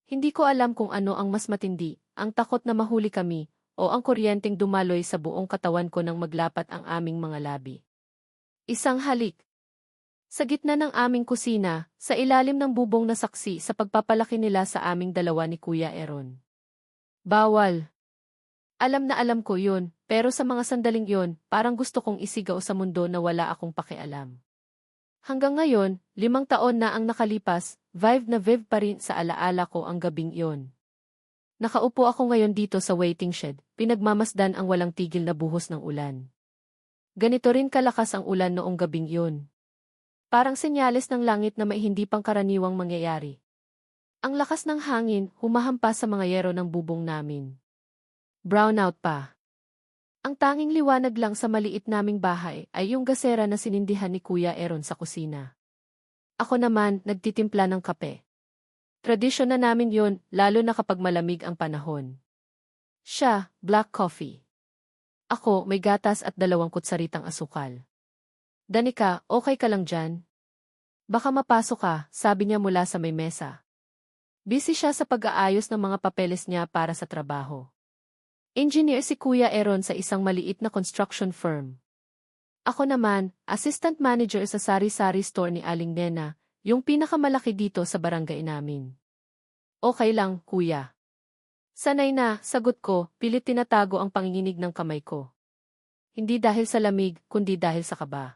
Hindi ko alam kung ano ang mas matindi, ang takot na mahuli kami, o ang kuryenteng dumaloy sa buong katawan ko nang maglapat ang aming mga labi. Isang halik. Sa gitna ng aming kusina, sa ilalim ng bubong na saksi sa pagpapalaki nila sa aming dalawa ni Kuya Aaron. Bawal. Alam na alam ko yun, pero sa mga sandaling yun, parang gusto kong isigaw sa mundo na wala akong pakialam. Hanggang ngayon, 5 taon na ang nakalipas, vive pa rin sa alaala ko ang gabing iyon. Nakaupo ako ngayon dito sa waiting shed, pinagmamasdan ang walang tigil na buhos ng ulan. Ganito rin kalakas ang ulan noong gabing iyon. Parang senyales ng langit na may hindi pangkaraniwang mangyayari. Ang lakas ng hangin, humahampas sa mga yero ng bubong namin. Brownout pa. Ang tanging liwanag lang sa maliit naming bahay ay yung gasera na sinindihan ni Kuya Aaron sa kusina. Ako naman, nagtitimpla ng kape. Tradisyon na namin yun, lalo na kapag malamig ang panahon. Siya, black coffee. Ako, may gatas at 2 kutsaritang asukal. Danica, okay ka lang dyan? Baka mapasok ka, sabi niya mula sa may mesa. Busy siya sa pag-aayos ng mga papeles niya para sa trabaho. Engineer si Kuya Aaron sa isang maliit na construction firm. Ako naman, assistant manager sa sari-sari store ni Aling Nena, yung pinakamalaki dito sa barangay namin. Okay lang, kuya. Sanay na, sagot ko, pilit tinatago ang panginginig ng kamay ko. Hindi dahil sa lamig, kundi dahil sa kaba.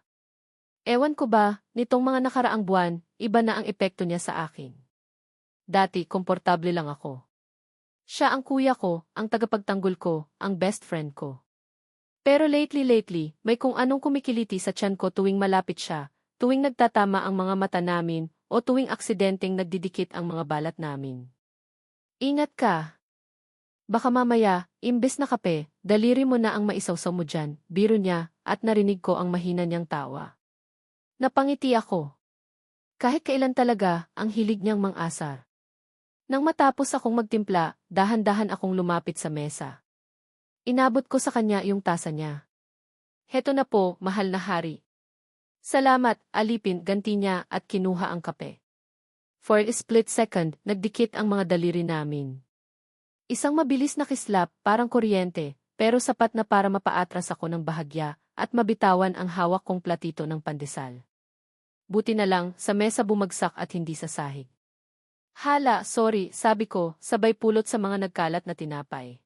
Ewan ko ba, nitong mga nakaraang buwan, iba na ang epekto niya sa akin. Dati, komportable lang ako. Siya ang kuya ko, ang tagapagtanggol ko, ang best friend ko. Pero lately, may kung anong kumikiliti sa tiyan ko tuwing malapit siya, tuwing nagtatama ang mga mata namin, o tuwing aksidenteng nagdidikit ang mga balat namin. Ingat ka. Baka mamaya, imbes na kape, daliri mo na ang maisawsaw mo dyan, biro niya, at narinig ko ang mahina niyang tawa. Napangiti ako. Kahit kailan talaga, ang hilig niyang mang-asar. Nang matapos akong magtimpla, dahan-dahan akong lumapit sa mesa. Inabot ko sa kanya yung tasa niya. Heto na po, mahal na hari. Salamat, alipin, ganti niya at kinuha ang kape. For a split second, nagdikit ang mga daliri namin. Isang mabilis na kislap, parang kuryente, pero sapat na para mapaatras ako ng bahagya at mabitawan ang hawak kong platito ng pandesal. Buti na lang, sa mesa bumagsak at hindi sa sahig. Hala, sorry, sabi ko, sabay pulot sa mga nagkalat na tinapay.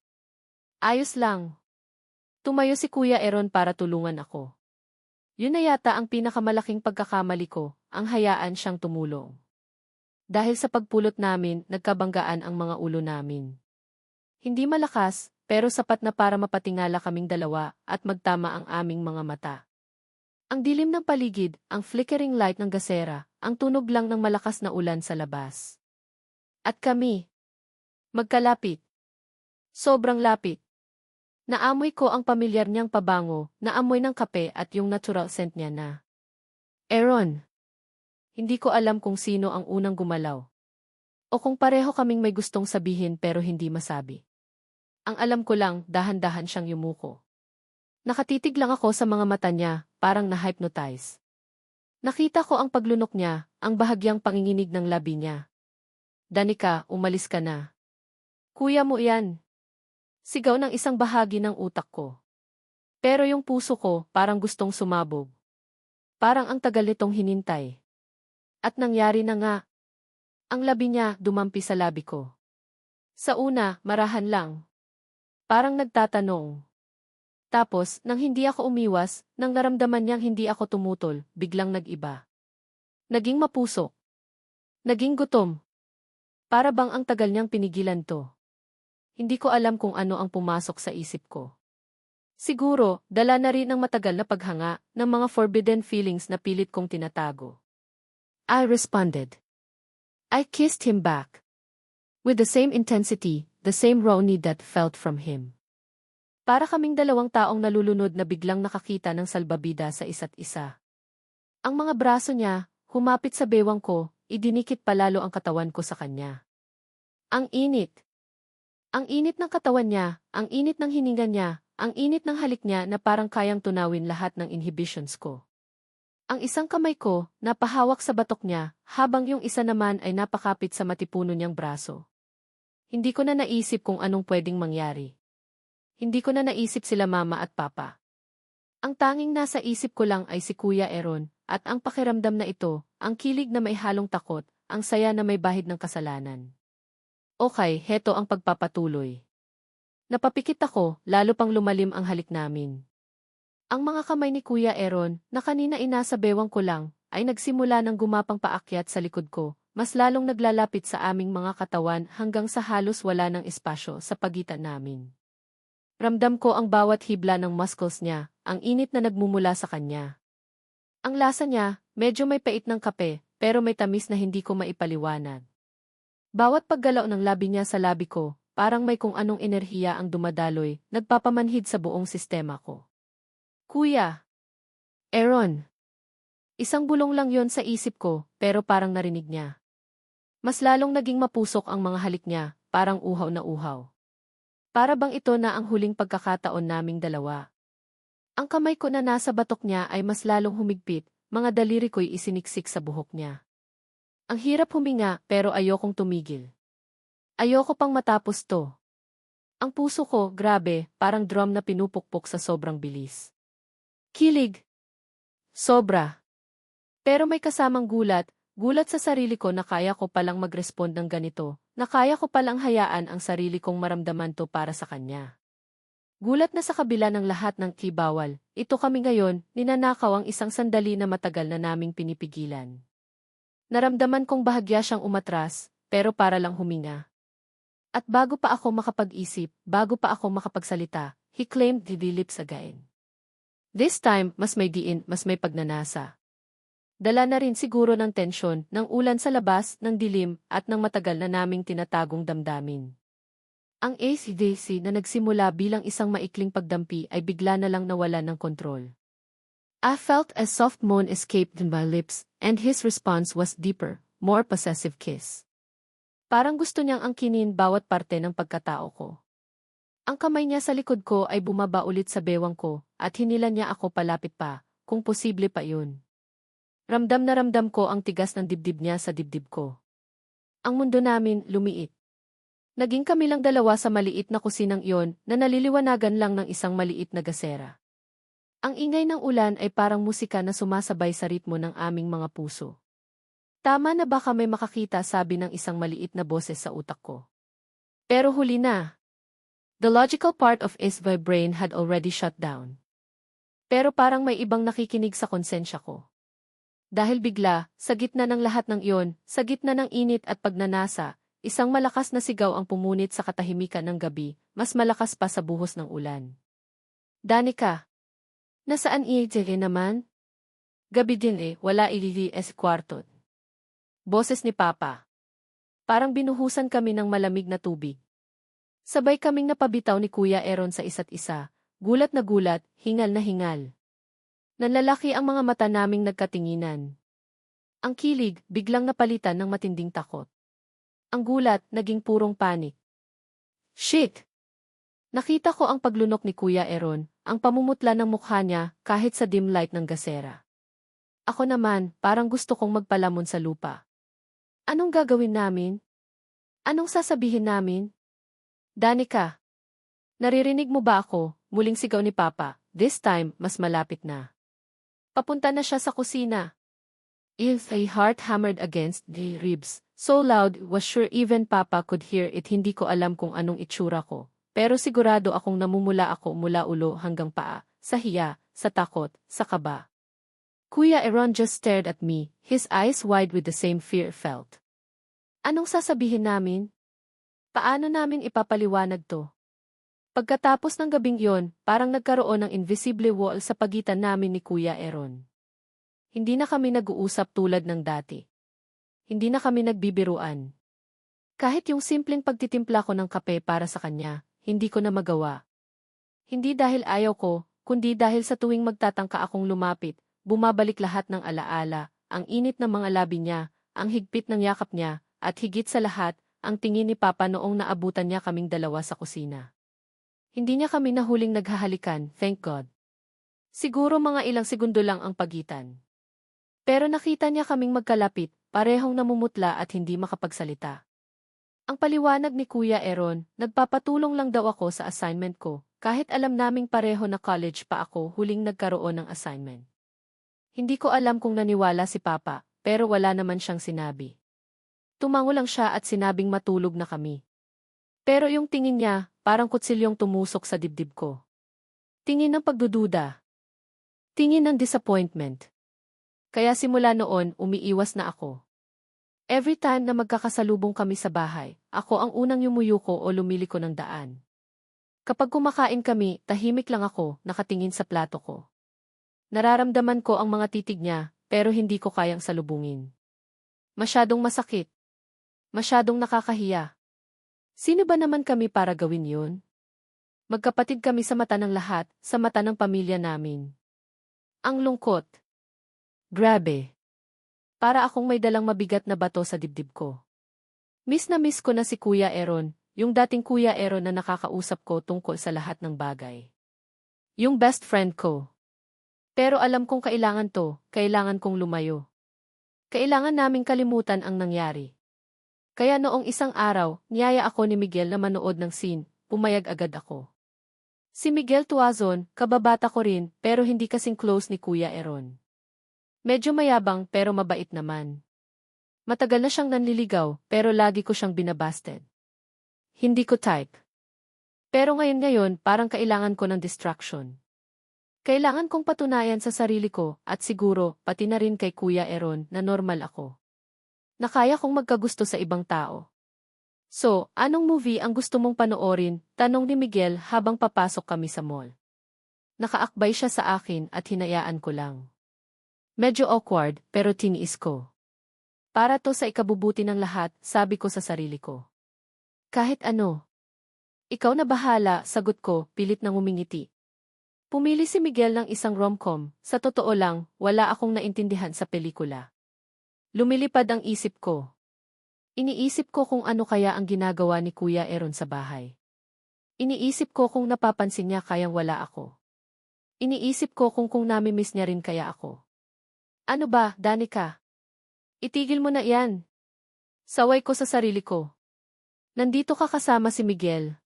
Ayos lang. Tumayo si Kuya Aaron para tulungan ako. Yun na yata ang pinakamalaking pagkakamali ko, ang hayaan siyang tumulong. Dahil sa pagpulot namin, nagkabanggaan ang mga ulo namin. Hindi malakas, pero sapat na para mapatingala kaming dalawa at magtama ang aming mga mata. Ang dilim ng paligid, ang flickering light ng gasera, ang tunog lang ng malakas na ulan sa labas. At kami. Magkalapit. Sobrang lapit. Naamoy ko ang pamilyar niyang pabango, naamoy ng kape at yung natural scent niya na. Aaron. Hindi ko alam kung sino ang unang gumalaw. O kung pareho kaming may gustong sabihin pero hindi masabi. Ang alam ko lang, dahan-dahan siyang yumuko. Nakatitig lang ako sa mga mata niya, parang na-hypnotize. Nakita ko ang paglunok niya, ang bahagyang panginginig ng labi niya. Danica, umalis ka na. Kuya mo yan. Sigaw ng isang bahagi ng utak ko. Pero yung puso ko, parang gustong sumabog. Parang ang tagal nitong hinintay. At nangyari na nga. Ang labi niya, dumampi sa labi ko. Sa una, marahan lang. Parang nagtatanong. Tapos, nang hindi ako umiwas, nang naramdaman niyang hindi ako tumutol, biglang nag-iba. Naging mapusok. Naging gutom. Para bang ang tagal niyang pinigilan to. Hindi ko alam kung ano ang pumasok sa isip ko. Siguro, dala na rin ng matagal na paghanga ng mga forbidden feelings na pilit kong tinatago. I responded. I kissed him back. With the same intensity, the same raw need that felt from him. Para kaming 2 taong nalulunod na biglang nakakita ng salbabida sa isa't isa. Ang mga braso niya, humapit sa bewang ko, idinikit palalo ang katawan ko sa kanya. Ang init. Ang init ng katawan niya, ang init ng hininga niya, ang init ng halik niya na parang kayang tunawin lahat ng inhibitions ko. Ang isang kamay ko, napahawak sa batok niya, habang yung isa naman ay napakapit sa matipuno niyang braso. Hindi ko na naisip kung anong pwedeng mangyari. Hindi ko na naisip sila mama at papa. Ang tanging nasa isip ko lang ay si Kuya Aaron, at ang pakiramdam na ito, ang kilig na may halong takot, ang saya na may bahid ng kasalanan. Okay, heto ang pagpapatuloy. Napapikit ako, lalo pang lumalim ang halik namin. Ang mga kamay ni Kuya Aaron, na kanina inasa bewang ko lang, ay nagsimula ng gumapang paakyat sa likod ko, mas lalong naglalapit sa aming mga katawan hanggang sa halos wala ng espasyo sa pagitan namin. Ramdam ko ang bawat hibla ng muscles niya, ang init na nagmumula sa kanya. Ang lasa niya, medyo may pait ng kape, pero may tamis na hindi ko maipaliwanag. Bawat paggalaw ng labi niya sa labi ko, parang may kung anong enerhiya ang dumadaloy, nagpapamanhid sa buong sistema ko. Kuya Aaron. Isang bulong lang yon sa isip ko, pero parang narinig niya. Mas lalong naging mapusok ang mga halik niya, parang uhaw na uhaw. Para bang ito na ang huling pagkakataon naming dalawa. Ang kamay ko na nasa batok niya ay mas lalong humigpit, mga daliri ko'y isiniksik sa buhok niya. Ang hirap huminga pero ayokong tumigil. Ayoko pang matapos to. Ang puso ko, grabe, parang drum na pinupukpok sa sobrang bilis. Kilig. Sobra. Pero may kasamang gulat sa sarili ko na kaya ko palang mag-respond ng ganito, na kaya ko palang hayaan ang sarili kong maramdaman to para sa kanya. Gulat na sa kabila ng lahat ng kibawal, ito kami ngayon, ninanakaw ang isang sandali na matagal na naming pinipigilan. Naramdaman kong bahagya siyang umatras, pero para lang huminga. At bago pa ako makapag-isip, bago pa ako makapagsalita, he claimed the lips again. This time, mas may diin, mas may pagnanasa. Dala na rin siguro ng tensyon, ng ulan sa labas, ng dilim, at ng matagal na naming tinatagong damdamin. Ang AC/DC na nagsimula bilang isang maikling pagdampi ay bigla na lang nawala ng kontrol. I felt a soft moan escaped my lips, and his response was deeper, more possessive kiss. Parang gusto niyang angkinin bawat parte ng pagkatao ko. Ang kamay niya sa likod ko ay bumaba ulit sa bewang ko, at hinila niya ako palapit pa, kung posible pa yun. Ramdam na ramdam ko ang tigas ng dibdib niya sa dibdib ko. Ang mundo namin lumiit. Naging kami lang dalawa sa maliit na kusinang iyon na naliliwanagan lang ng isang maliit na gasera. Ang ingay ng ulan ay parang musika na sumasabay sa ritmo ng aming mga puso. Tama na ba kami makakita, sabi ng isang maliit na boses sa utak ko. Pero huli na. The logical part of my brain had already shut down. Pero parang may ibang nakikinig sa konsensya ko. Dahil bigla, sa gitna ng lahat ng iyon, sa gitna ng init at pagnanasa, isang malakas na sigaw ang pumunit sa katahimikan ng gabi, mas malakas pa sa buhos ng ulan. Danica! Nasaan iye naman? Gabi din wala kwarto. Boses ni Papa. Parang binuhusan kami ng malamig na tubig. Sabay kaming napabitaw ni Kuya Aaron sa isa't isa, gulat na gulat, hingal na hingal. Nanlalaki ang mga mata naming nagkatinginan. Ang kilig, biglang napalitan ng matinding takot. Ang gulat, naging purong panik. Shit! Nakita ko ang paglunok ni Kuya Aaron, ang pamumutla ng mukha niya kahit sa dim light ng gasera. Ako naman, parang gusto kong magpalamon sa lupa. Anong gagawin namin? Anong sasabihin namin? Danica! Naririnig mo ba ako? Muling sigaw ni Papa, this time, mas malapit na. Papunta na siya sa kusina. If a heart hammered against the ribs, so loud was sure even Papa could hear it. Hindi ko alam kung anong itsura ko, pero sigurado akong namumula ako mula ulo hanggang paa, sa hiya, sa takot, sa kaba. Kuya Aaron just stared at me, his eyes wide with the same fear felt. Anong sasabihin namin? Paano namin ipapaliwanag to? Pagkatapos ng gabing yon, parang nagkaroon ng invisible wall sa pagitan namin ni Kuya Aaron. Hindi na kami nag-uusap tulad ng dati. Hindi na kami nagbibiruan. Kahit yung simpleng pagtitimpla ko ng kape para sa kanya, hindi ko na magawa. Hindi dahil ayaw ko, kundi dahil sa tuwing magtatangka akong lumapit, bumabalik lahat ng alaala, ang init ng mga labi niya, ang higpit ng yakap niya, at higit sa lahat, ang tingin ni Papa noong naabutan niya kaming dalawa sa kusina. Hindi niya kami nahuling naghahalikan, thank God. Siguro mga ilang segundo lang ang pagitan. Pero nakita niya kaming magkalapit, parehong namumutla at hindi makapagsalita. Ang paliwanag ni Kuya Aaron, nagpapatulong lang daw ako sa assignment ko, kahit alam naming pareho na college pa ako huling nagkaroon ng assignment. Hindi ko alam kung naniwala si Papa, pero wala naman siyang sinabi. Tumango lang siya at sinabing matulog na kami. Pero yung tingin niya, parang kutsilyong tumusok sa dibdib ko. Tingin ng pagdududa. Tingin ng disappointment. Kaya simula noon, umiiwas na ako. Every time na magkakasalubong kami sa bahay, ako ang unang yumuyuko o lumiliko ng daan. Kapag kumakain kami, tahimik lang ako, nakatingin sa plato ko. Nararamdaman ko ang mga titig niya, pero hindi ko kayang salubungin. Masyadong masakit. Masyadong nakakahiya. Sino ba naman kami para gawin yun? Magkapatid kami sa mata ng lahat, sa mata ng pamilya namin. Ang lungkot. Grabe. Para akong may dalang mabigat na bato sa dibdib ko. Miss na miss ko na si Kuya Aaron, yung dating Kuya Aaron na nakakausap ko tungkol sa lahat ng bagay. Yung best friend ko. Pero alam kong kailangan kong lumayo. Kailangan naming kalimutan ang nangyari. Kaya noong isang araw, niyaya ako ni Miguel na manood ng scene, pumayag agad ako. Si Miguel Tuazon, kababata ko rin, pero hindi kasing close ni Kuya Aaron. Medyo mayabang pero mabait naman. Matagal na siyang nanliligaw, pero lagi ko siyang binabasted. Hindi ko type. Pero ngayon parang kailangan ko ng distraction. Kailangan kong patunayan sa sarili ko, at siguro, pati na rin kay Kuya Aaron, na normal ako. Na kaya kong magkagusto sa ibang tao. So, anong movie ang gusto mong panoorin? Tanong ni Miguel habang papasok kami sa mall. Nakaakbay siya sa akin at hinayaan ko lang. Medyo awkward, pero tiniis ko. Para to sa ikabubuti ng lahat, sabi ko sa sarili ko. Kahit ano. Ikaw na bahala, sagot ko, pilit nang umingiti. Pumili si Miguel ng isang rom-com, sa totoo lang, wala akong naintindihan sa pelikula. Lumilipad ang isip ko. Iniisip ko kung ano kaya ang ginagawa ni Kuya Aaron sa bahay. Iniisip ko kung napapansin niya kayang wala ako. Iniisip ko kung namimiss niya rin kaya ako. Ano ba, Danica? Itigil mo na yan. Saway ko sa sarili ko. Nandito ka kasama si Miguel.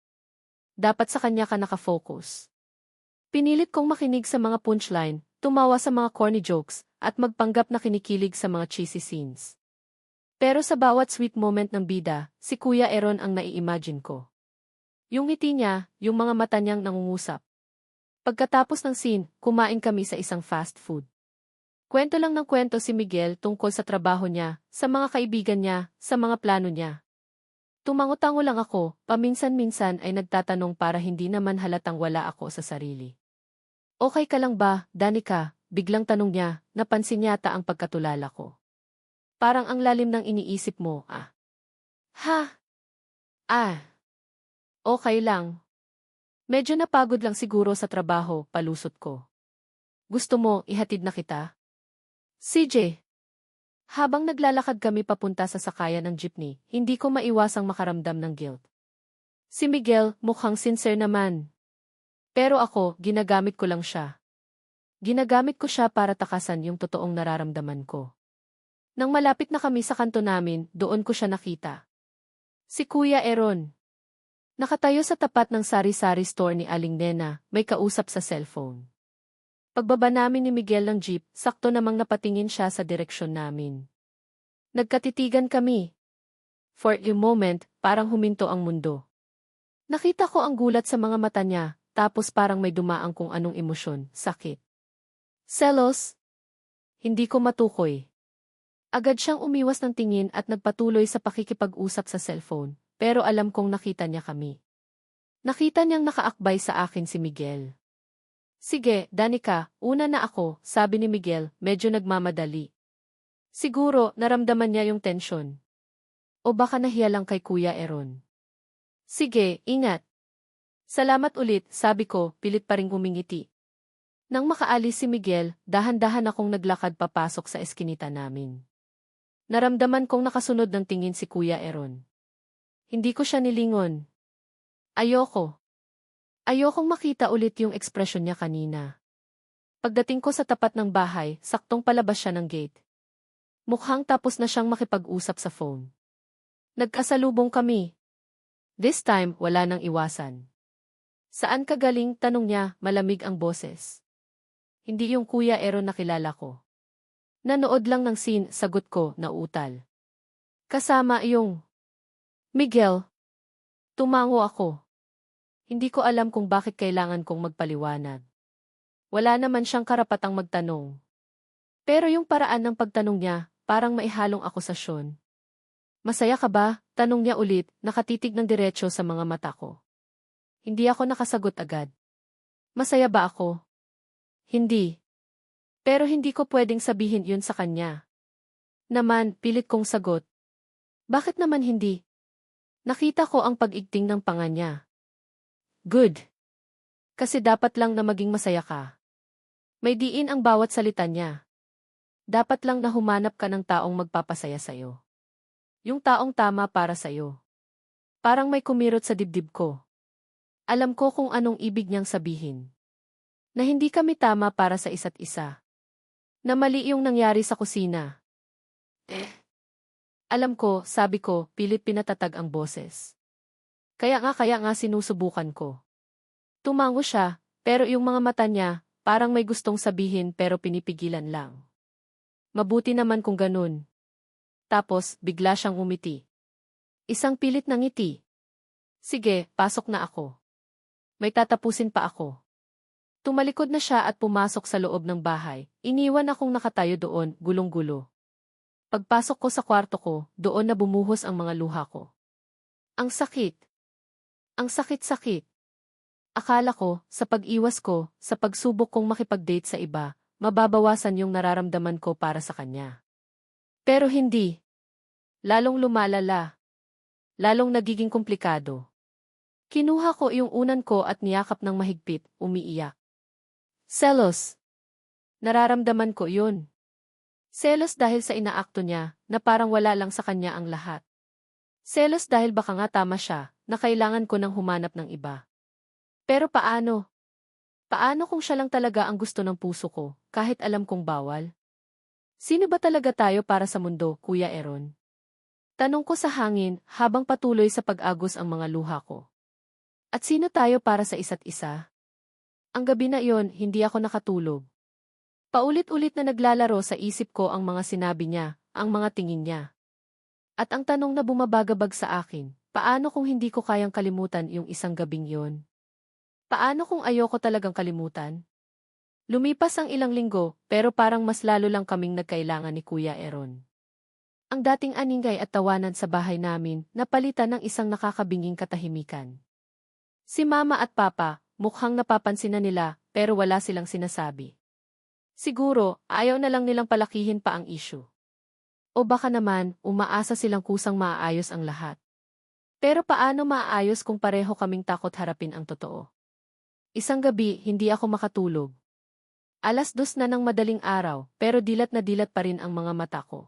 Dapat sa kanya ka nakafocus. Pinilit kong makinig sa mga punchline, tumawa sa mga corny jokes, at magpanggap na kinikilig sa mga cheesy scenes. Pero sa bawat sweet moment ng bida, si Kuya Aaron ang nai-imagine ko. Yung ngiti niya, yung mga mata niyang nangungusap. Pagkatapos ng scene, kumain kami sa isang fast food. Kwento lang ng kwento si Miguel tungkol sa trabaho niya, sa mga kaibigan niya, sa mga plano niya. Tumango-tango lang ako, paminsan-minsan ay nagtatanong para hindi naman halatang wala ako sa sarili. Okay ka lang ba, Danica? Biglang tanong niya, napansin yata ang pagkatulala ko. Parang ang lalim ng iniisip mo, ah. Ha? Ah. Okay lang. Medyo napagod lang siguro sa trabaho, palusot ko. Gusto mo, ihatid na kita? CJ. Habang naglalakad kami papunta sa sakayan ng jeepney, hindi ko maiwasang makaramdam ng guilt. Si Miguel, mukhang sincere naman. Pero ako, ginagamit ko lang siya. Ginagamit ko siya para takasan yung totoong nararamdaman ko. Nang malapit na kami sa kanto namin, doon ko siya nakita. Si Kuya Aaron. Nakatayo sa tapat ng sari-sari store ni Aling Nena, may kausap sa cellphone. Pagbaba namin ni Miguel ng jeep, sakto namang napatingin siya sa direksyon namin. Nagkatitigan kami. For a moment, parang huminto ang mundo. Nakita ko ang gulat sa mga mata niya, tapos parang may dumaang kung anong emosyon, sakit. Selos? Hindi ko matukoy. Agad siyang umiwas ng tingin at nagpatuloy sa pakikipag-usap sa cellphone, pero alam kong nakita niya kami. Nakita niyang nakaakbay sa akin si Miguel. Sige, Danica, una na ako, sabi ni Miguel, medyo nagmamadali. Siguro, naramdaman niya yung tensyon. O baka nahiya lang kay Kuya Aaron. Sige, ingat. Salamat ulit, sabi ko, pilit pa ring umingiti. Nang makaalis si Miguel, dahan-dahan akong naglakad papasok sa eskinita namin. Naramdaman kong nakasunod ng tingin si Kuya Aaron. Hindi ko siya nilingon. Ayoko. Ayokong makita ulit yung ekspresyon niya kanina. Pagdating ko sa tapat ng bahay, saktong palabas siya ng gate. Mukhang tapos na siyang makipag-usap sa phone. Nagkasalubong kami. This time, wala nang iwasan. Saan ka galing? Tanong niya, malamig ang boses. Hindi yung Kuya Aaron na kilala ko. Nanood lang ng scene, sagot ko, nauutal. Kasama yung Miguel. Tumango ako. Hindi ko alam kung bakit kailangan kong magpaliwanag. Wala naman siyang karapatang magtanong. Pero yung paraan ng pagtanong niya, parang maihalong akusasyon. Masaya ka ba? Tanong niya ulit, nakatitig ng diretso sa mga mata ko. Hindi ako nakasagot agad. Masaya ba ako? Hindi. Pero hindi ko pwedeng sabihin yun sa kanya. Naman, pilit kong sagot. Bakit naman hindi? Nakita ko ang pag-igting ng panga niya. Good. Kasi dapat lang na maging masaya ka. May diin ang bawat salita niya. Dapat lang na humanap ka ng taong magpapasaya sa'yo. Yung taong tama para sa'yo. Parang may kumirot sa dibdib ko. Alam ko kung anong ibig niyang sabihin. Na hindi kami tama para sa isa't isa. Na mali yung nangyari sa kusina. Alam ko, sabi ko, pilit pinatatag ang boses. Kaya nga sinusubukan ko. Tumango siya, pero yung mga mata niya, parang may gustong sabihin pero pinipigilan lang. Mabuti naman kung ganun. Tapos, bigla siyang umiti. Isang pilit na ngiti. Sige, pasok na ako. May tatapusin pa ako. Tumalikod na siya at pumasok sa loob ng bahay. Iniwan akong nakatayo doon, gulong-gulo. Pagpasok ko sa kwarto ko, doon na bumuhos ang mga luha ko. Ang sakit. Ang sakit-sakit. Akala ko, sa pag-iwas ko, sa pagsubok kong makipag-date sa iba, mababawasan yung nararamdaman ko para sa kanya. Pero hindi. Lalong lumalala. Lalong nagiging komplikado. Kinuha ko yung unan ko at niyakap ng mahigpit, umiiyak. Selos. Nararamdaman ko yun. Selos dahil sa inaakto niya, na parang wala lang sa kanya ang lahat. Selos dahil baka nga tama siya, na kailangan ko nang humanap ng iba. Pero paano? Paano kung siya lang talaga ang gusto ng puso ko, kahit alam kong bawal? Sino ba talaga tayo para sa mundo, Kuya Aaron? Tanong ko sa hangin habang patuloy sa pag-agos ang mga luha ko. At sino tayo para sa isa't isa? Ang gabi na iyon, hindi ako nakatulog. Paulit-ulit na naglalaro sa isip ko ang mga sinabi niya, ang mga tingin niya. At ang tanong na bumabagabag sa akin, paano kung hindi ko kayang kalimutan yung isang gabing yon? Paano kung ayoko talagang kalimutan? Lumipas ang ilang linggo, pero parang mas lalo lang kaming nagkailangan ni Kuya Aaron. Ang dating aningay at tawanan sa bahay namin, napalitan ng isang nakakabinging katahimikan. Si Mama at Papa, mukhang napapansin na nila, pero wala silang sinasabi. Siguro, ayaw na lang nilang palakihin pa ang issue. O baka naman, umaasa silang kusang maaayos ang lahat. Pero paano maaayos kung pareho kaming takot harapin ang totoo? Isang gabi, hindi ako makatulog. 2:00 na ng madaling araw, pero dilat na dilat pa rin ang mga mata ko.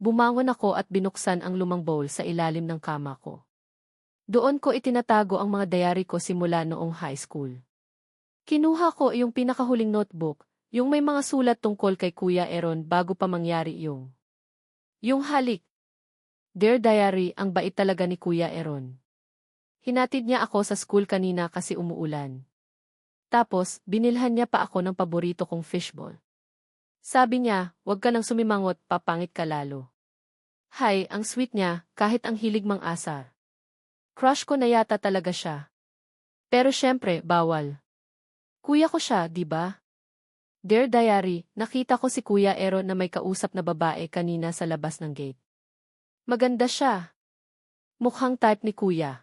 Bumangon ako at binuksan ang lumang bowl sa ilalim ng kama ko. Doon ko itinatago ang mga diary ko simula noong high school. Kinuha ko yung pinakahuling notebook, yung may mga sulat tungkol kay Kuya Aaron bago pa mangyari yung halik. Dear Diary, ang bait talaga ni Kuya Aaron. Hinatid niya ako sa school kanina kasi umuulan. Tapos, binilhan niya pa ako ng paborito kong fishball. Sabi niya, "Huwag ka nang sumimangot, papangit ka lalo." Hay, ang sweet niya, kahit ang hilig mang asar. Crush ko na yata talaga siya. Pero syempre, bawal. Kuya ko siya, di ba? Dear Diary, nakita ko si Kuya Aaron na may kausap na babae kanina sa labas ng gate. Maganda siya. Mukhang type ni Kuya.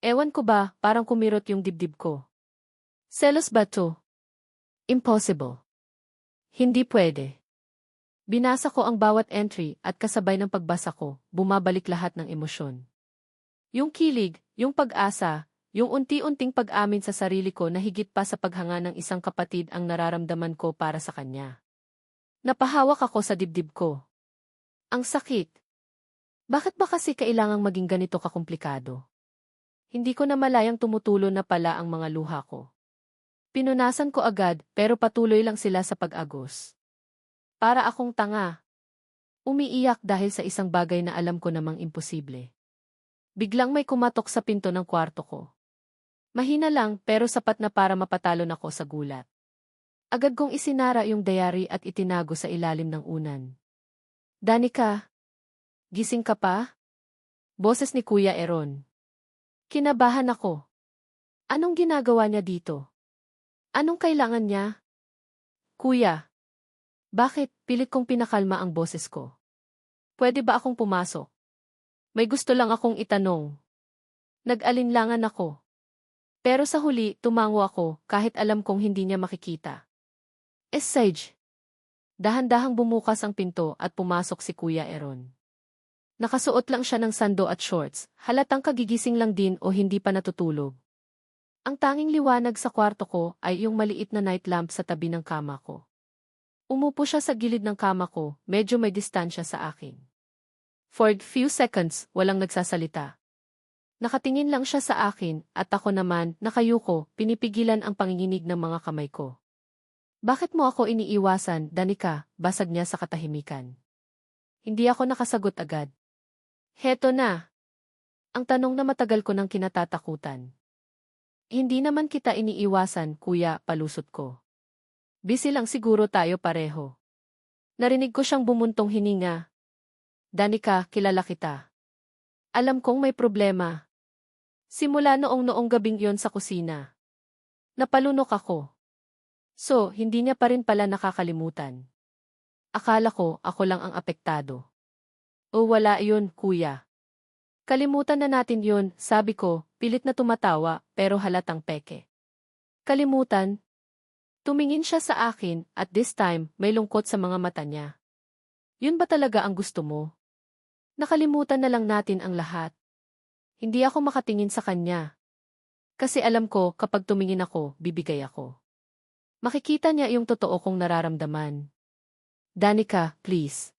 Ewan ko ba, parang kumirot yung dibdib ko. Selos ba to? Impossible. Hindi pwede. Binasa ko ang bawat entry at kasabay ng pagbasa ko, bumabalik lahat ng emosyon. Yung kilig, yung pag-asa, yung unti-unting pag-amin sa sarili ko na higit pa sa paghanga ng isang kapatid ang nararamdaman ko para sa kanya. Napahawak ako sa dibdib ko. Ang sakit. Bakit ba kasi kailangang maging ganito kakomplikado? Hindi ko na malayang tumutulo na pala ang mga luha ko. Pinunasan ko agad pero patuloy lang sila sa pag-agos. Para akong tanga. Umiiyak dahil sa isang bagay na alam ko namang imposible. Biglang may kumatok sa pinto ng kwarto ko. Mahina lang pero sapat na para mapatalon ako sa gulat. Agad kong isinara yung diary at itinago sa ilalim ng unan. Danica, gising ka pa? Boses ni Kuya Eron. Kinabahan ako. Anong ginagawa niya dito? Anong kailangan niya? Kuya, bakit pilit kong pinakalma ang boses ko? Pwede ba akong pumasok? May gusto lang akong itanong. Nag-alinlangan ako. Pero sa huli, tumango ako kahit alam kong hindi niya makikita. Sage. Dahan-dahang bumukas ang pinto at pumasok si Kuya Eron. Nakasuot lang siya ng sando at shorts, halatang kagigising lang din o hindi pa natutulog. Ang tanging liwanag sa kwarto ko ay yung maliit na night lamp sa tabi ng kama ko. Umupo siya sa gilid ng kama ko, medyo may distansya sa akin. For a few seconds, walang nagsasalita. Nakatingin lang siya sa akin at ako naman, nakayuko, pinipigilan ang panginginig ng mga kamay ko. Bakit mo ako iniiwasan, Danica? Basag niya sa katahimikan. Hindi ako nakasagot agad. Heto na. Ang tanong na matagal ko nang kinatatakutan. Hindi naman kita iniiwasan, kuya, palusot ko. Busy lang siguro tayo pareho. Narinig ko siyang bumuntong hininga. Danica, kilala kita. Alam kong may problema. Simula noong gabing yon sa kusina. Napalunok ako. So, hindi niya pa rin pala nakakalimutan. Akala ko, ako lang ang apektado. O wala yun, kuya. Kalimutan na natin yun, sabi ko, pilit na tumatawa, pero halatang peke. Kalimutan? Tumingin siya sa akin, at this time, may lungkot sa mga mata niya. Yun ba talaga ang gusto mo? Nakalimutan na lang natin ang lahat. Hindi ako makatingin sa kanya. Kasi alam ko, kapag tumingin ako, bibigay ako. Makikita niya yung totoo kong nararamdaman. Danica, please.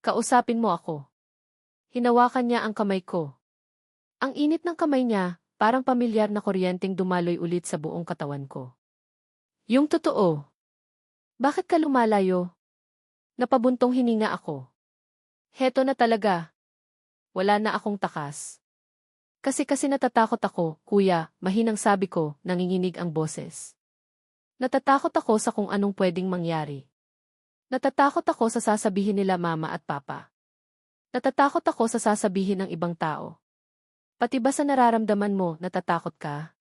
Kausapin mo ako. Hinawakan niya ang kamay ko. Ang init ng kamay niya, parang pamilyar na kuryenteng dumaloy ulit sa buong katawan ko. Yung totoo. Bakit ka lumalayo? Napabuntong hininga ako. Heto na talaga. Wala na akong takas. Kasi natatakot ako, kuya, mahinang sabi ko, nanginginig ang boses. Natatakot ako sa kung anong pwedeng mangyari. Natatakot ako sa sasabihin nila mama at papa. Natatakot ako sa sasabihin ng ibang tao. Pati ba sa nararamdaman mo, natatakot ka?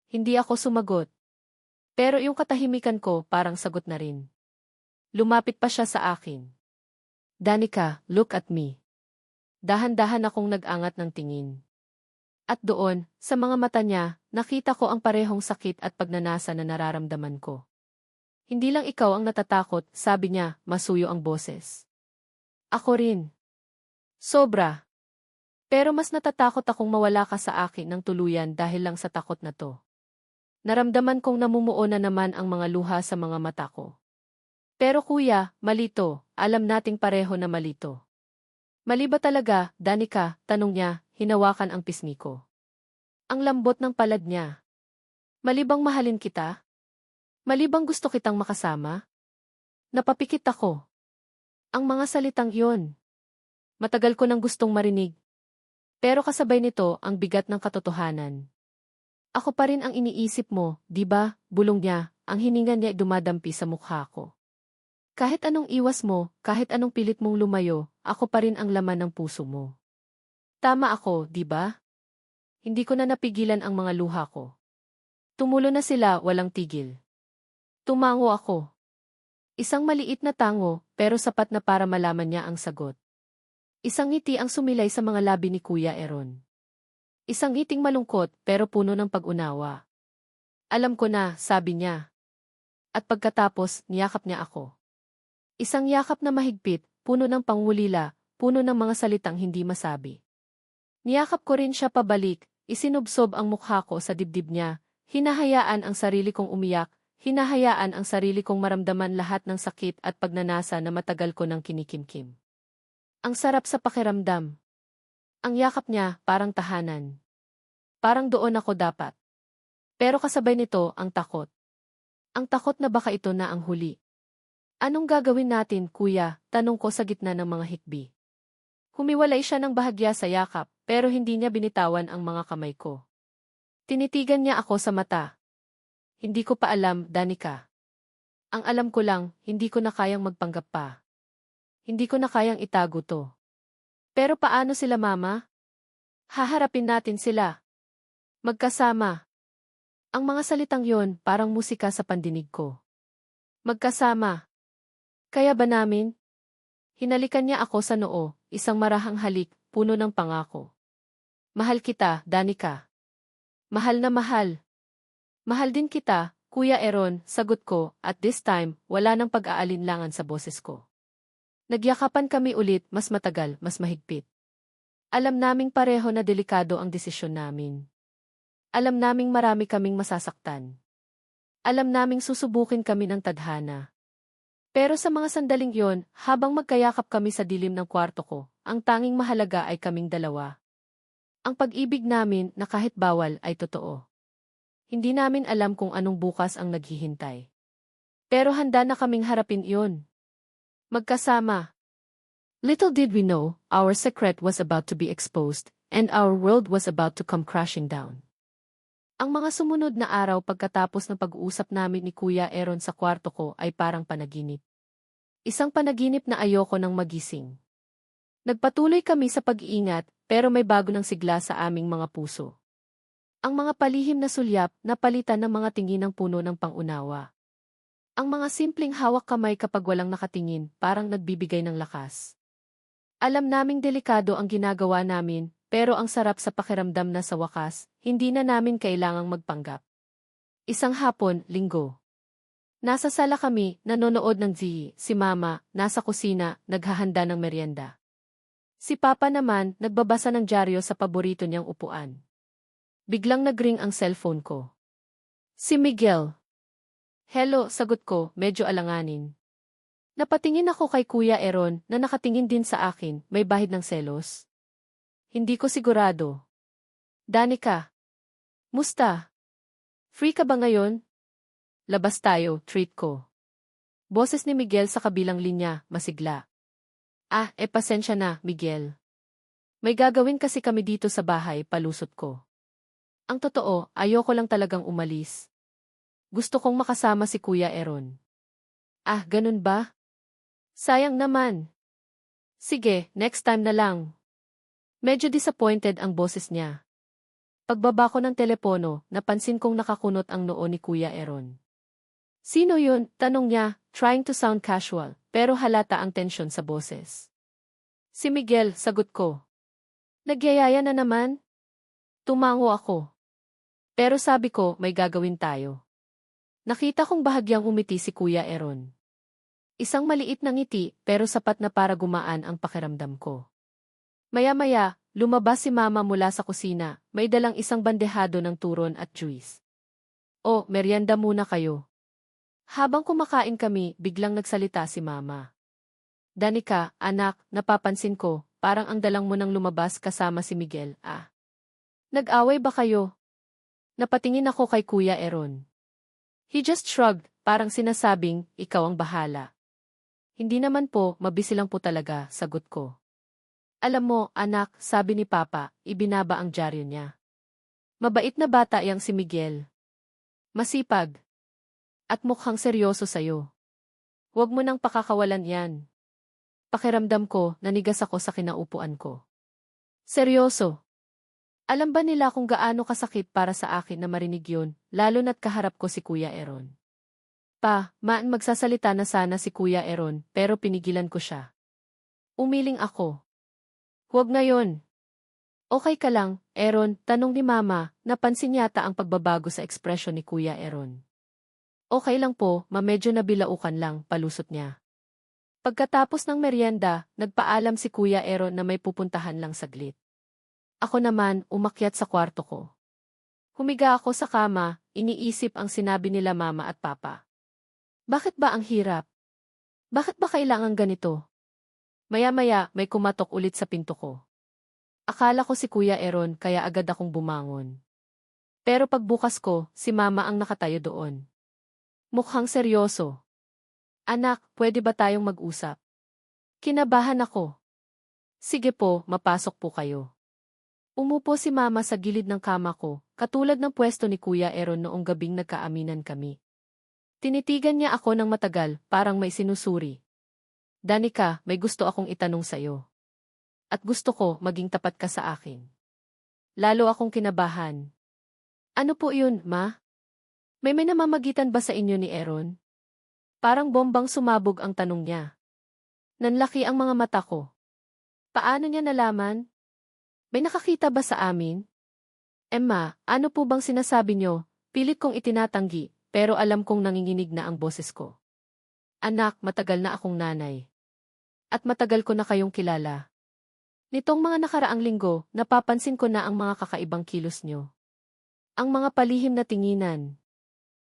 Hindi ako sumagot. Pero yung katahimikan ko parang sagot na rin. Lumapit pa siya sa akin. Danica, look at me. Dahan-dahan akong nag-angat ng tingin. At doon, sa mga mata niya, nakita ko ang parehong sakit at pagnanasa na nararamdaman ko. Hindi lang ikaw ang natatakot, sabi niya, masuyo ang boses. Ako rin. Sobra. Pero mas natatakot akong mawala ka sa akin ng tuluyan dahil lang sa takot na to. Naramdaman kong namumuo na naman ang mga luha sa mga mata ko. Pero kuya, malito, alam nating pareho na malito. Mali ba talaga, Danica? Tanong niya, hinawakan ang pisngi ko. Ang lambot ng palad niya. Mali bang mahalin kita? Mali bang gusto kitang makasama? Napapikit ako. Ang mga salitang iyon. Matagal ko nang gustong marinig. Pero kasabay nito ang bigat ng katotohanan. Ako pa rin ang iniisip mo, di ba? Bulong niya, ang hininga niya dumadampi sa mukha ko. Kahit anong iwas mo, kahit anong pilit mong lumayo, ako pa rin ang laman ng puso mo. Tama ako, di ba? Hindi ko na napigilan ang mga luha ko. Tumulo na sila, walang tigil. Tumango ako. Isang maliit na tango, pero sapat na para malaman niya ang sagot. Isang ngiti ang sumilay sa mga labi ni Kuya Eron. Isang ngiting malungkot, pero puno ng pag-unawa. Alam ko na, sabi niya. At pagkatapos, niyakap niya ako. Isang yakap na mahigpit, puno ng pangulila, puno ng mga salitang hindi masabi. Niyakap ko rin siya pabalik, isinubsob ang mukha ko sa dibdib niya, hinahayaan ang sarili kong umiyak, hinahayaan ang sarili kong maramdaman lahat ng sakit at pagnanasa na matagal ko nang kinikimkim. Ang sarap sa pakiramdam. Ang yakap niya, parang tahanan. Parang doon ako dapat. Pero kasabay nito, ang takot. Ang takot na baka ito na ang huli. Anong gagawin natin, kuya? Tanong ko sa gitna ng mga hikbi. Humiwalay siya ng bahagya sa yakap, pero hindi niya binitawan ang mga kamay ko. Tinitigan niya ako sa mata. Hindi ko pa alam, Danica. Ang alam ko lang, hindi ko na kayang magpanggap pa. Hindi ko na kayang itago to. Pero paano sila, mama? Haharapin natin sila. Magkasama. Ang mga salitang yon parang musika sa pandinig ko. Magkasama. Kaya ba namin? Hinalikan niya ako sa noo, isang marahang halik, puno ng pangako. Mahal kita, Danica. Mahal na mahal. Mahal din kita, Kuya Aaron, sagot ko, at this time, wala nang pag-aalinlangan sa boses ko. Nagyakapan kami ulit, mas matagal, mas mahigpit. Alam naming pareho na delikado ang desisyon namin. Alam naming marami kaming masasaktan. Alam naming susubukin kami ng tadhana. Pero sa mga sandaling yon, habang magkayakap kami sa dilim ng kwarto ko, ang tanging mahalaga ay kaming dalawa. Ang pag-ibig namin na kahit bawal ay totoo. Hindi namin alam kung anong bukas ang naghihintay. Pero handa na kaming harapin iyon. Magkasama. Little did we know, our secret was about to be exposed, and our world was about to come crashing down. Ang mga sumunod na araw pagkatapos ng pag-uusap namin ni Kuya Aaron sa kwarto ko ay parang panaginip. Isang panaginip na ayoko nang magising. Nagpatuloy kami sa pag-iingat, pero may bago ng sigla sa aming mga puso. Ang mga palihim na sulyap na palitan ng mga tingin ng puno ng pangunawa. Ang mga simpleng hawak kamay kapag walang nakatingin, parang nagbibigay ng lakas. Alam naming delikado ang ginagawa namin, pero ang sarap sa pakiramdam na sa wakas, hindi na namin kailangang magpanggap. Isang hapon, linggo. Nasa sala kami, nanonood ng TV, si Mama, nasa kusina, naghahanda ng merienda. Si Papa naman, nagbabasa ng dyaryo sa paborito niyang upuan. Biglang nagring ang cellphone ko. Si Miguel. Hello, sagot ko, medyo alanganin. Napatingin ako kay Kuya Aaron na nakatingin din sa akin, may bahid ng selos. Hindi ko sigurado. Danica. Musta? Free ka ba ngayon? Labas tayo, treat ko. Boses ni Miguel sa kabilang linya, masigla. Pasensya na, Miguel. May gagawin kasi kami dito sa bahay, palusot ko. Ang totoo, ayoko lang talagang umalis. Gusto kong makasama si Kuya Aaron. Ganun ba? Sayang naman. Sige, next time na lang. Medyo disappointed ang boses niya. Pagbaba ko ng telepono, napansin kong nakakunot ang noo ni Kuya Aaron. Sino yun? Tanong niya, trying to sound casual, pero halata ang tensyon sa boses. Si Miguel, sagot ko. Nagyayaya na naman? Tumango ako. Pero sabi ko, may gagawin tayo. Nakita kong bahagyang umiti si Kuya Aaron. Isang maliit na ngiti, pero sapat na para gumaan ang pakiramdam ko. Maya-maya, lumabas si Mama mula sa kusina, may dalang isang bandehado ng turon at juice. Merienda muna kayo. Habang kumakain kami, biglang nagsalita si Mama. Danica, anak, napapansin ko, parang ang dalang mo nang lumabas kasama si Miguel, Nag-away ba kayo? Napatingin ako kay Kuya Aaron. He just shrugged, parang sinasabing, ikaw ang bahala. Hindi naman po, mabisi lang po talaga, sagot ko. Alam mo, anak, sabi ni Papa, ibinaba ang dyaryo niya. Mabait na bata yang si Miguel. Masipag. At mukhang seryoso sa'yo. Huwag mo nang pakakawalan yan. Pakiramdam ko, nanigas ako sa kinaupuan ko. Seryoso. Alam ba nila kung gaano kasakit para sa akin na marinig yun, lalo na't kaharap ko si Kuya Aaron? Magsasalita na sana si Kuya Aaron, pero pinigilan ko siya. Umiling ako. Huwag ngayon. Okay ka lang, Aaron, tanong ni Mama, napansin yata ang pagbabago sa ekspresyon ni Kuya Aaron. Okay lang po, medyo nabilaukan lang, palusot niya. Pagkatapos ng merienda, nagpaalam si Kuya Aaron na may pupuntahan lang saglit. Ako naman, umakyat sa kwarto ko. Humiga ako sa kama, iniisip ang sinabi nila Mama at Papa. Bakit ba ang hirap? Bakit ba kailangan ganito? Maya-maya, may kumatok ulit sa pinto ko. Akala ko si Kuya Aaron kaya agad akong bumangon. Pero pagbukas ko, si Mama ang nakatayo doon. Mukhang seryoso. Anak, pwede ba tayong mag-usap? Kinabahan ako. Sige po, mapasok po kayo. Umupo si Mama sa gilid ng kama ko, katulad ng pwesto ni Kuya Aaron noong gabing nagkaaminan kami. Tinitigan niya ako ng matagal, parang may sinusuri. Danica, may gusto akong itanong sa'yo. At gusto ko maging tapat ka sa akin. Lalo akong kinabahan. Ano po yun, Ma? May namamagitan ba sa inyo ni Aaron? Parang bombang sumabog ang tanong niya. Nanlaki ang mga mata ko. Paano niya nalaman? May nakakita ba sa amin? Emma, ano po bang sinasabi niyo? Pilit kong itinatanggi, pero alam kong nanginginig na ang boses ko. Anak, matagal na akong nanay. At matagal ko na kayong kilala. Nitong mga nakaraang linggo, napapansin ko na ang mga kakaibang kilos niyo. Ang mga palihim na tinginan.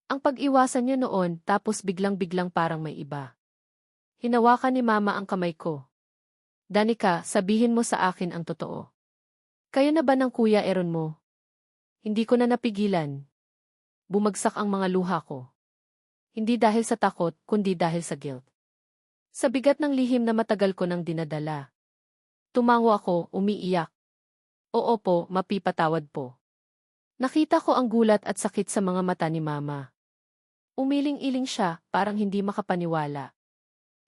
Ang pag-iwasan niyo noon, tapos biglang-biglang parang may iba. Hinawakan ni Mama ang kamay ko. Danica, sabihin mo sa akin ang totoo. Kayo na ba ng Kuya Aaron mo? Hindi ko na napigilan. Bumagsak ang mga luha ko. Hindi dahil sa takot, kundi dahil sa guilt. Sa bigat ng lihim na matagal ko nang dinadala. Tumango ako, umiiyak. Oo po, mapipatawad po. Nakita ko ang gulat at sakit sa mga mata ni Mama. Umiling-iling siya, parang hindi makapaniwala.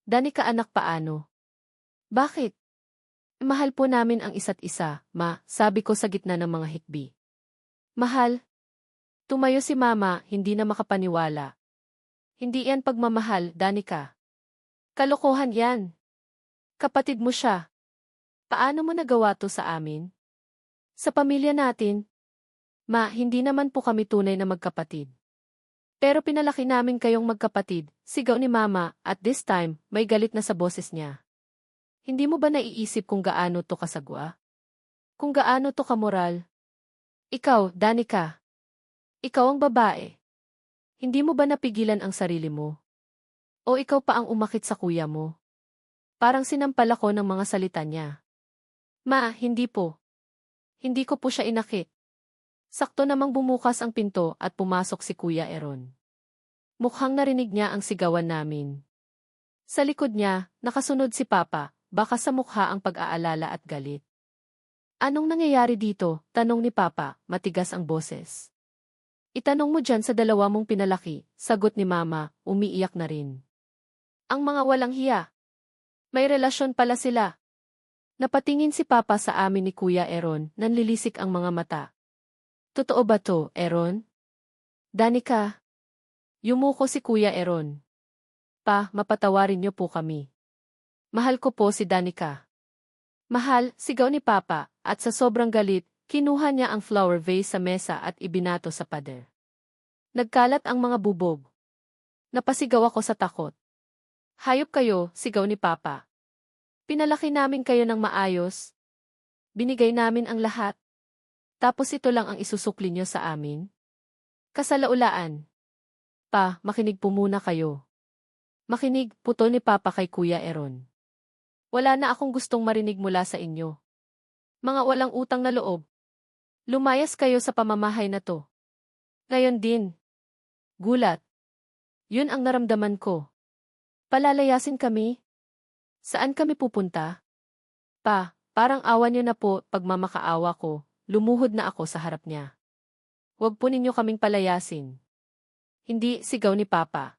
Danica anak paano? Bakit? Mahal po namin ang isa't isa, Ma, sabi ko sa gitna ng mga hikbi. Mahal? Tumayo si Mama, hindi na makapaniwala. Hindi yan pagmamahal, Danica. Kalokohan yan. Kapatid mo siya. Paano mo nagawa to sa amin? Sa pamilya natin? Ma, hindi naman po kami tunay na magkapatid. Pero pinalaki namin kayong magkapatid, sigaw ni Mama, at this time, may galit na sa boses niya. Hindi mo ba naiisip kung gaano to kasagwa? Kung gaano to kamoral? Ikaw, Danica. Ikaw ang babae. Hindi mo ba napigilan ang sarili mo? O ikaw pa ang umakit sa kuya mo? Parang sinampal ako ng mga salita niya. Ma, hindi po. Hindi ko po siya inakit. Sakto namang bumukas ang pinto at pumasok si Kuya Aaron. Mukhang narinig niya ang sigawan namin. Sa likod niya, nakasunod si Papa, baka sa mukha ang pag-aalala at galit. Anong nangyayari dito? Tanong ni Papa, matigas ang boses. Itanong mo dyan sa dalawa mong pinalaki, sagot ni Mama, umiiyak na rin. Ang mga walang hiya. May relasyon pala sila. Napatingin si Papa sa amin ni Kuya Aaron, nanlilisik ang mga mata. Totoo ba to, Aaron? Danica. Yumuko si Kuya Aaron. Pa, mapatawarin niyo po kami. Mahal ko po si Danica. Mahal, sigaw ni Papa, at sa sobrang galit, kinuha niya ang flower vase sa mesa at ibinato sa pader. Nagkalat ang mga bubog. Napasigaw ako sa takot. Hayop kayo, sigaw ni Papa. Pinalaki namin kayo ng maayos. Binigay namin ang lahat. Tapos ito lang ang isusukli niyo sa amin? Kasalaulaan. Pa, makinig po muna kayo. Makinig, putol ni Papa kay Kuya Aaron. Wala na akong gustong marinig mula sa inyo. Mga walang utang na loob. Lumayas kayo sa pamamahay na to. Ngayon din. Gulat. Yun ang naramdaman ko. Palalayasin kami? Saan kami pupunta? Pa, parang awa niyo na po, pagmamakaawa ko. Lumuhod na ako sa harap niya. Huwag po ninyo kaming palayasin. Hindi, sigaw ni Papa.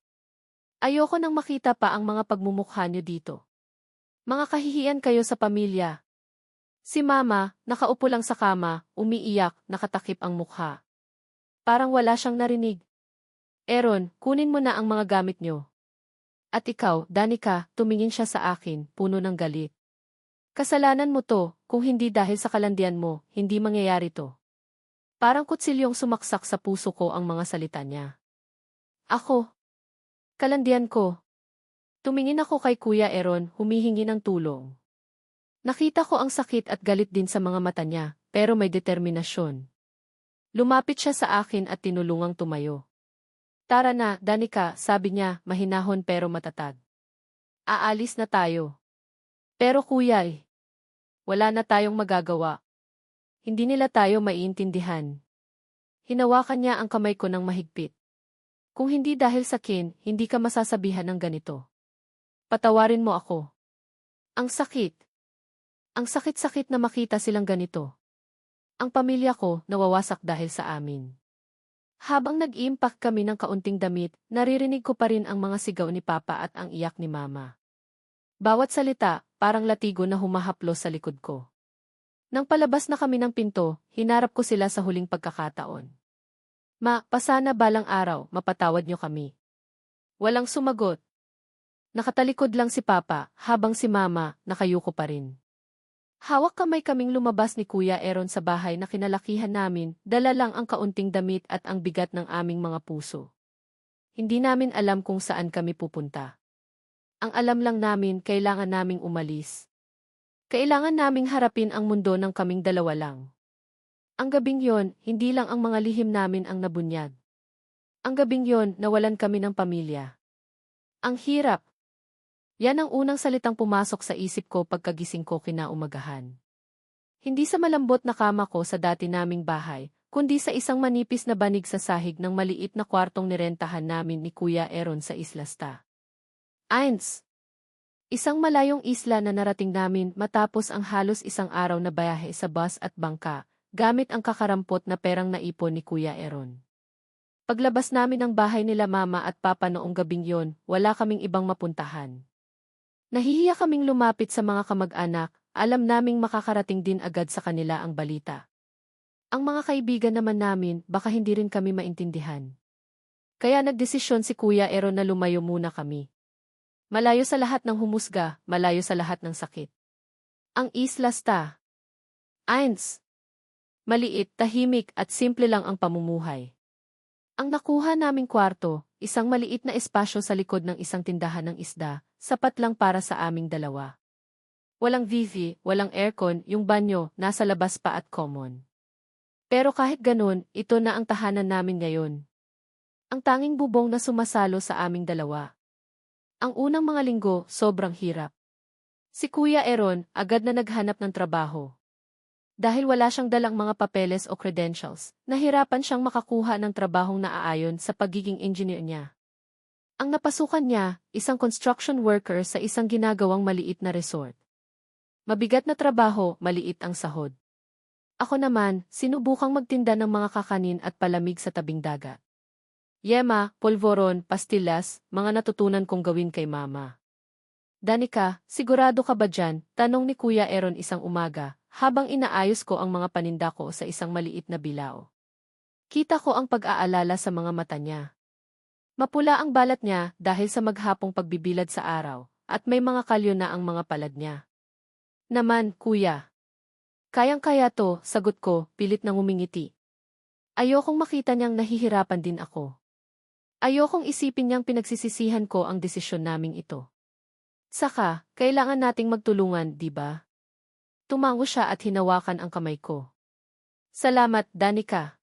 Ayoko nang makita pa ang mga pagmumukha niyo dito. Mga kahihiyan kayo sa pamilya. Si Mama, nakaupo lang sa kama, umiiyak, nakatakip ang mukha. Parang wala siyang narinig. Aaron, kunin mo na ang mga gamit niyo. At ikaw, Danica, tumingin siya sa akin, puno ng galit. Kasalanan mo to, kung hindi dahil sa kalandian mo, hindi mangyayari to. Parang kutsilyong sumaksak sa puso ko ang mga salita niya. Ako. Kalandian ko. Tumingin ako kay Kuya Aaron, humihingi ng tulong. Nakita ko ang sakit at galit din sa mga mata niya, pero may determinasyon. Lumapit siya sa akin at tinulungang tumayo. Tara na, Danica, sabi niya, mahinahon pero matatag. Aalis na tayo. Pero kuya wala na tayong magagawa. Hindi nila tayo maiintindihan. Hinawakan niya ang kamay ko ng mahigpit. Kung hindi dahil sa kin, hindi ka masasabihan ng ganito. Patawarin mo ako. Ang sakit. Ang sakit-sakit na makita silang ganito. Ang pamilya ko nawawasak dahil sa amin. Habang nag-iimpact kami ng kaunting damit, naririnig ko pa rin ang mga sigaw ni Papa at ang iyak ni Mama. Bawat salita, parang latigo na humahaplos sa likod ko. Nang palabas na kami ng pinto, hinarap ko sila sa huling pagkakataon. Ma, pasana balang araw, mapatawad niyo kami. Walang sumagot. Nakatalikod lang si Papa, habang si Mama, nakayuko pa rin. Hawak kamay kaming lumabas ni Kuya Aaron sa bahay na kinalakihan namin, dala lang ang kaunting damit at ang bigat ng aming mga puso. Hindi namin alam kung saan kami pupunta. Ang alam lang namin, kailangan naming umalis. Kailangan naming harapin ang mundo ng kaming dalawa lang. Ang gabing yon, hindi lang ang mga lihim namin ang nabunyag. Ang gabing yon, nawalan kami ng pamilya. Ang hirap. Yan ang unang salitang pumasok sa isip ko pagkagising ko kinaumagahan. Hindi sa malambot na kama ko sa dati naming bahay, kundi sa isang manipis na banig sa sahig ng maliit na kwartong nirentahan namin ni Kuya Aaron sa Islasta. Eins. Isang malayong isla na narating namin matapos ang halos isang araw na biyahe sa bus at bangka, gamit ang kakarampot na perang naipon ni Kuya Aaron. Paglabas namin ng bahay nila Mama at Papa noong gabing yon, wala kaming ibang mapuntahan. Nahihiya kaming lumapit sa mga kamag-anak, alam naming makakarating din agad sa kanila ang balita. Ang mga kaibigan naman namin, baka hindi rin kami maintindihan. Kaya nagdesisyon si Kuya Aaron na lumayo muna kami. Malayo sa lahat ng humusga, malayo sa lahat ng sakit. Ang Islasta. Eins. Maliit, tahimik at simple lang ang pamumuhay. Ang nakuha naming kwarto, isang maliit na espasyo sa likod ng isang tindahan ng isda, sapat lang para sa aming dalawa. Walang TV, walang aircon, yung banyo, nasa labas pa at common. Pero kahit ganun, ito na ang tahanan namin ngayon. Ang tanging bubong na sumasalo sa aming dalawa. Ang unang mga linggo, sobrang hirap. Si Kuya Aaron, agad na naghanap ng trabaho. Dahil wala siyang dalang mga papeles o credentials, nahirapan siyang makakuha ng trabahong naaayon sa pagiging engineer niya. Ang napasukan niya, isang construction worker sa isang ginagawang maliit na resort. Mabigat na trabaho, maliit ang sahod. Ako naman, sinubukang magtinda ng mga kakanin at palamig sa tabing dagat. Yema, polvoron, pastillas, mga natutunan kong gawin kay Mama. Danica, sigurado ka ba dyan? Tanong ni Kuya Aaron isang umaga, habang inaayos ko ang mga paninda ko sa isang maliit na bilao. Kita ko ang pag-aalala sa mga mata niya. Mapula ang balat niya dahil sa maghapong pagbibilad sa araw, at may mga kalyo na ang mga palad niya. Naman, Kuya. Kayang-kaya to, sagot ko, pilit na ngumingiti. Ayokong makita niyang nahihirapan din ako. Ayokong isipin niyang pinagsisisihan ko ang desisyon naming ito. Saka, kailangan nating magtulungan, di ba? Tumango siya at hinawakan ang kamay ko. Salamat, Danica.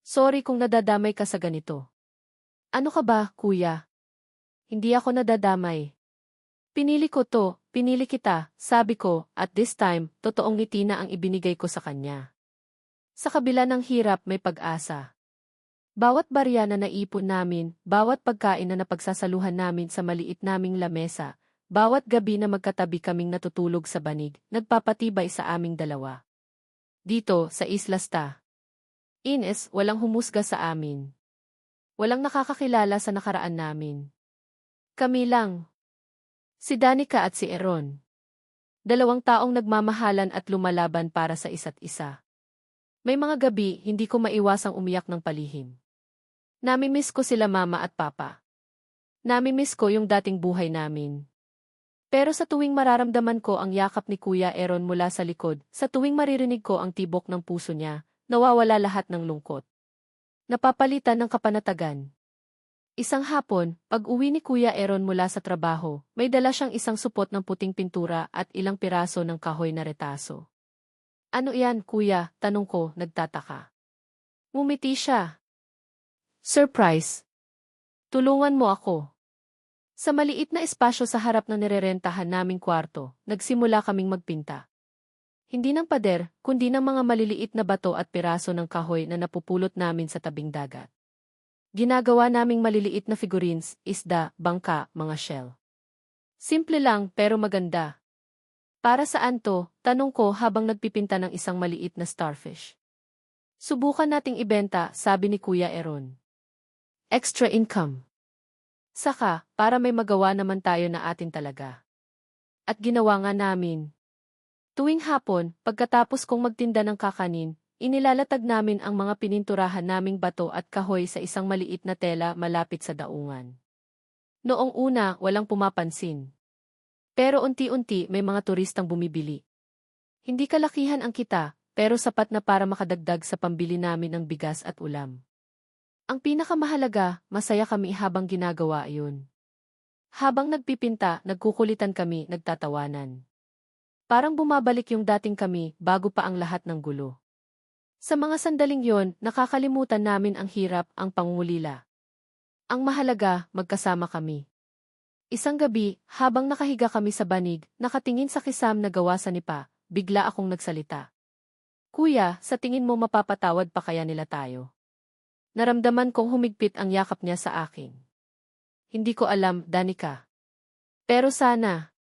Sorry kung nadadamay ka sa ganito. Ano ka ba, Kuya? Hindi ako nadadamay. Pinili ko to, pinili kita, sabi ko, at this time, totoong ngiti na ang ibinigay ko sa kanya. Sa kabila ng hirap may pag-asa. Bawat barya na naipon namin, bawat pagkain na napagsasaluhan namin sa maliit naming lamesa, bawat gabi na magkatabi kaming natutulog sa banig, nagpapatibay sa aming dalawa. Dito, sa Islasta. Ines, walang humusga sa amin. Walang nakakakilala sa nakaraan namin. Kami lang. Si Danica at si Aaron. 2 taong nagmamahalan at lumalaban para sa isa't isa. May mga gabi, hindi ko maiwasang umiyak ng palihim. Namimiss ko sila Mama at Papa. Namimiss ko yung dating buhay namin. Pero sa tuwing mararamdaman ko ang yakap ni Kuya Aaron mula sa likod, sa tuwing maririnig ko ang tibok ng puso niya, nawawala lahat ng lungkot. Napapalitan ng kapanatagan. Isang hapon, pag-uwi ni Kuya Aaron mula sa trabaho, may dala siyang isang supot ng puting pintura at ilang piraso ng kahoy na retaso. Ano yan, Kuya? Tanong ko, nagtataka. Ngumiti siya. Surprise. Tulungan mo ako. Sa maliit na espasyo sa harap ng nirerentahan naming kwarto, nagsimula kaming magpinta. Hindi ng pader, kundi ng mga maliliit na bato at piraso ng kahoy na napupulot namin sa tabing dagat. Ginagawa naming maliliit na figurines, isda, bangka, mga shell. Simple lang pero maganda. Para saan to? Tanong ko habang nagpipinta ng isang maliit na starfish. Subukan nating ibenta, sabi ni Kuya Eron. Extra income. Saka, para may magawa naman tayo na atin talaga. At ginawa nga namin. Tuwing hapon, pagkatapos kong magtinda ng kakanin, inilalatag namin ang mga pininturahan naming bato at kahoy sa isang maliit na tela malapit sa daungan. Noong una, walang pumapansin. Pero unti-unti may mga turistang bumibili. Hindi kalakihan ang kita, pero sapat na para makadagdag sa pambili namin ng bigas at ulam. Ang pinakamahalaga, masaya kami habang ginagawa iyon. Habang nagpipinta, nagkukulitan kami, nagtatawanan. Parang bumabalik yung dating kami bago pa ang lahat ng gulo. Sa mga sandaling yon, nakakalimutan namin ang hirap, ang pangungulila. Ang mahalaga, magkasama kami. Isang gabi, habang nakahiga kami sa banig, nakatingin sa kisam na gawa sa nipa, bigla akong nagsalita. Kuya, sa tingin mo mapapatawad pa kaya nila tayo? Naramdaman kong humigpit ang yakap niya sa akin. Hindi ko alam, Danica. Pero sana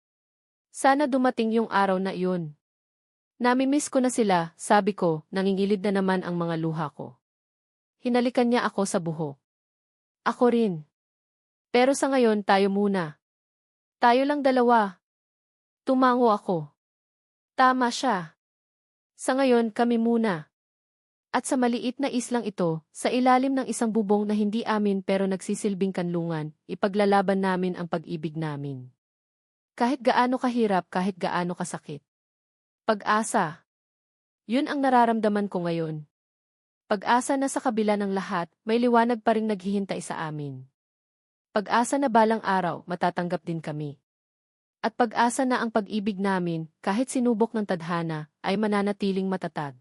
dumating yung araw na iyon. Namimiss ko na sila, sabi ko, nangingilid na naman ang mga luha ko. Hinalikan niya ako sa buhok. Ako rin. Pero sa ngayon tayo muna. Tayo lang dalawa. Tumango ako. Tama siya. Sa ngayon kami muna. At sa maliit na islang ito, sa ilalim ng isang bubong na hindi amin pero nagsisilbing kanlungan, ipaglalaban namin ang pag-ibig namin. Kahit gaano kahirap, kahit gaano kasakit. Pag-asa. Yun ang nararamdaman ko ngayon. Pag-asa na sa kabila ng lahat, may liwanag pa ring naghihintay sa amin. Pag-asa na balang araw, matatanggap din kami. At pag-asa na ang pag-ibig namin, kahit sinubok ng tadhana, ay mananatiling matatag.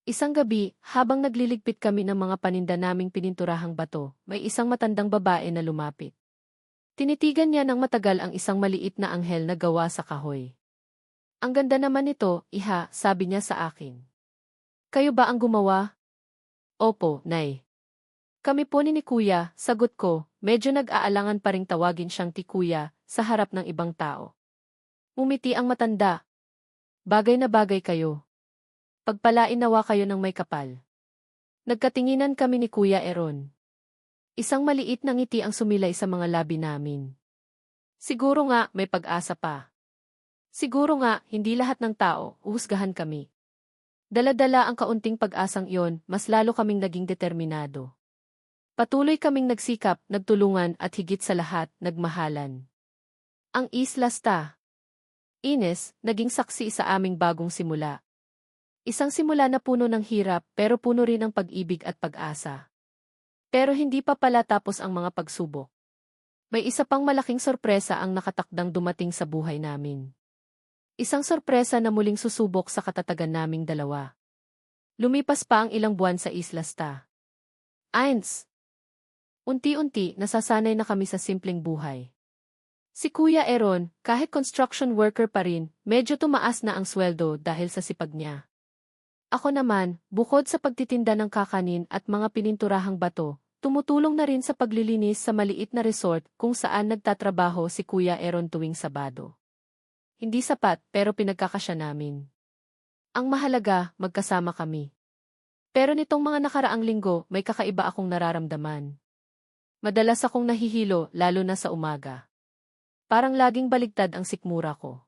Isang gabi, habang nagliligpit kami ng mga paninda naming pininturahang bato, may isang matandang babae na lumapit. Tinitigan niya ng matagal ang isang maliit na anghel na gawa sa kahoy. Ang ganda naman nito, iha, sabi niya sa akin. Kayo ba ang gumawa? Opo, Nay. Kami po ni Kuya, sagot ko, medyo nag-aalangan pa ring tawagin siyang ti Kuya sa harap ng ibang tao. Umiti ang matanda. Bagay na bagay kayo. Pagpalain nawa kayo ng may kapal. Nagkatinginan kami ni Kuya Eron. Isang maliit na ngiti ang sumilay sa mga labi namin. Siguro nga may pag-asa pa. Siguro nga hindi lahat ng tao uhusgahan kami. Dala-dala ang kaunting pag-asang iyon, mas lalo kaming naging determinado. Patuloy kaming nagsikap, nagtulungan at higit sa lahat, nagmahalan. Ang Isla Sta. Ines, naging saksi sa aming bagong simula. Isang simula na puno ng hirap pero puno rin ng pag-ibig at pag-asa. Pero hindi pa pala tapos ang mga pagsubok. May isa pang malaking sorpresa ang nakatakdang dumating sa buhay namin. Isang sorpresa na muling susubok sa katatagan naming dalawa. Lumipas pa ang ilang buwan sa Isla Sta. Eins. Unti-unti, nasasanay na kami sa simpleng buhay. Si Kuya Eron, kahit construction worker pa rin, medyo tumaas na ang sweldo dahil sa sipag niya. Ako naman, bukod sa pagtitinda ng kakanin at mga pininturahang bato, tumutulong na rin sa paglilinis sa maliit na resort kung saan nagtatrabaho si Kuya Eron tuwing Sabado. Hindi sapat pero pinagkakasya namin. Ang mahalaga, magkasama kami. Pero nitong mga nakaraang linggo, may kakaiba akong nararamdaman. Madalas akong nahihilo, lalo na sa umaga. Parang laging baligtad ang sikmura ko.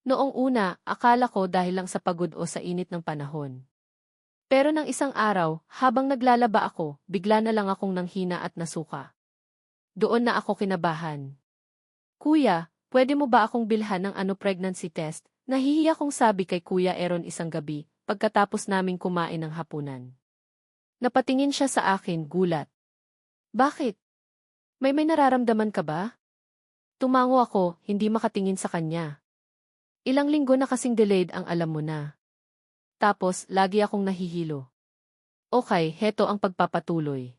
Noong una, akala ko dahil lang sa pagod o sa init ng panahon. Pero nang isang araw, habang naglalaba ako, bigla na lang akong nanghina at nasuka. Doon na ako kinabahan. Kuya, pwede mo ba akong bilhan ng pregnancy test? Nahihiya kong sabi kay Kuya Eron isang gabi, pagkatapos naming kumain ng hapunan. Napatingin siya sa akin, gulat. Bakit? May nararamdaman ka ba? Tumango ako, hindi makatingin sa kanya. Ilang linggo na kasing delayed ang alam mo na. Tapos, lagi akong nahihilo. Okay, heto ang pagpapatuloy.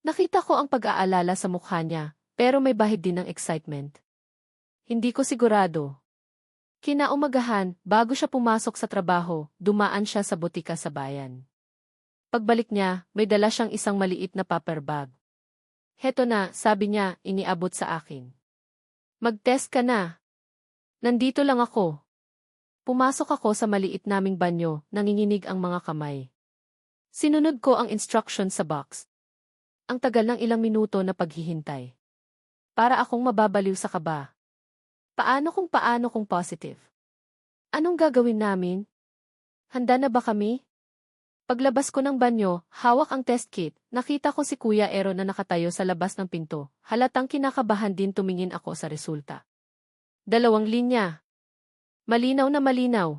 Nakita ko ang pag-aalala sa mukha niya, pero may bahid din ng excitement. Hindi ko sigurado. Kinaumagahan, bago siya pumasok sa trabaho, dumaan siya sa butika sa bayan. Pagbalik niya, may dala siyang isang maliit na paper bag. Heto na, sabi niya, iniabot sa akin. Mag-test ka na. Nandito lang ako. Pumasok ako sa maliit naming banyo, nanginginig ang mga kamay. Sinunod ko ang instruction sa box. Ang tagal ng ilang minuto na paghihintay. Para akong mababaliw sa kaba. Paano kung positive? Anong gagawin namin? Handa na ba kami? Paglabas ko ng banyo, hawak ang test kit, nakita ko si Kuya Aaron na nakatayo sa labas ng pinto. Halatang kinakabahan din tumingin ako sa resulta. 2 linya. Malinaw na malinaw.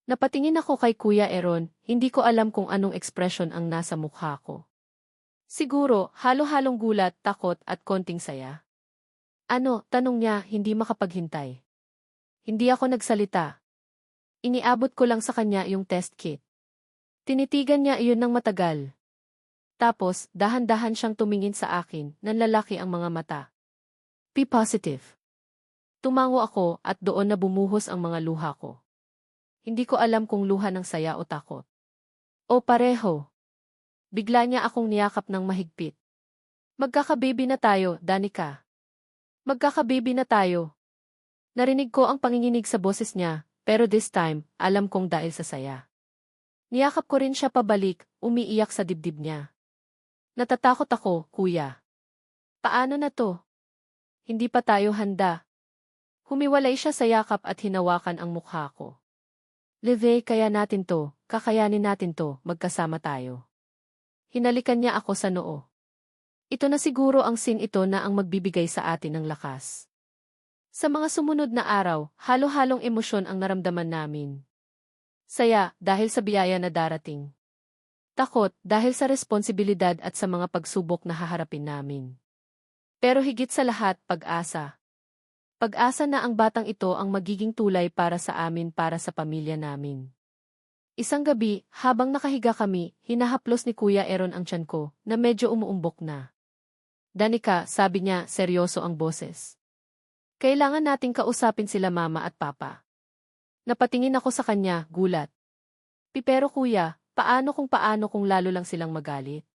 Napatingin ako kay Kuya Aaron, hindi ko alam kung anong ekspresyon ang nasa mukha ko. Siguro, halo-halong gulat, takot at konting saya. Ano, tanong niya, hindi makapaghintay. Hindi ako nagsalita. Iniabot ko lang sa kanya yung test kit. Tinitigan niya iyon ng matagal. Tapos, dahan-dahan siyang tumingin sa akin, nanlalaki ang mga mata. P positive. Tumango ako at doon na bumuhos ang mga luha ko. Hindi ko alam kung luha ng saya o takot. O pareho. Bigla niya akong niyakap ng mahigpit. Magkakababy na tayo, Danica. Magkakababy na tayo. Narinig ko ang panginginig sa boses niya, pero this time, alam kong dahil sa saya. Niyakap ko rin siya pabalik, umiiyak sa dibdib niya. Natatakot ako, kuya. Paano na to? Hindi pa tayo handa. Humiwalay siya sa yakap at hinawakan ang mukha ko. Leve, kaya natin to, kakayanin natin to, magkasama tayo. Hinalikan niya ako sa noo. Ito na siguro ang scene ito na ang magbibigay sa atin ng lakas. Sa mga sumunod na araw, halo-halong emosyon ang naramdaman namin. Saya, dahil sa biyaya na darating. Takot, dahil sa responsibilidad at sa mga pagsubok na haharapin namin. Pero higit sa lahat, pag-asa. Pag-asa na ang batang ito ang magiging tulay para sa amin, para sa pamilya namin. Isang gabi, habang nakahiga kami, hinahaplos ni Kuya Aaron ang tiyan ko, na medyo umuumbok na. Danica, sabi niya, seryoso ang boses. Kailangan nating kausapin sila mama at papa. Napatingin ako sa kanya, gulat. Pero kuya, paano kung lalo lang silang magalit?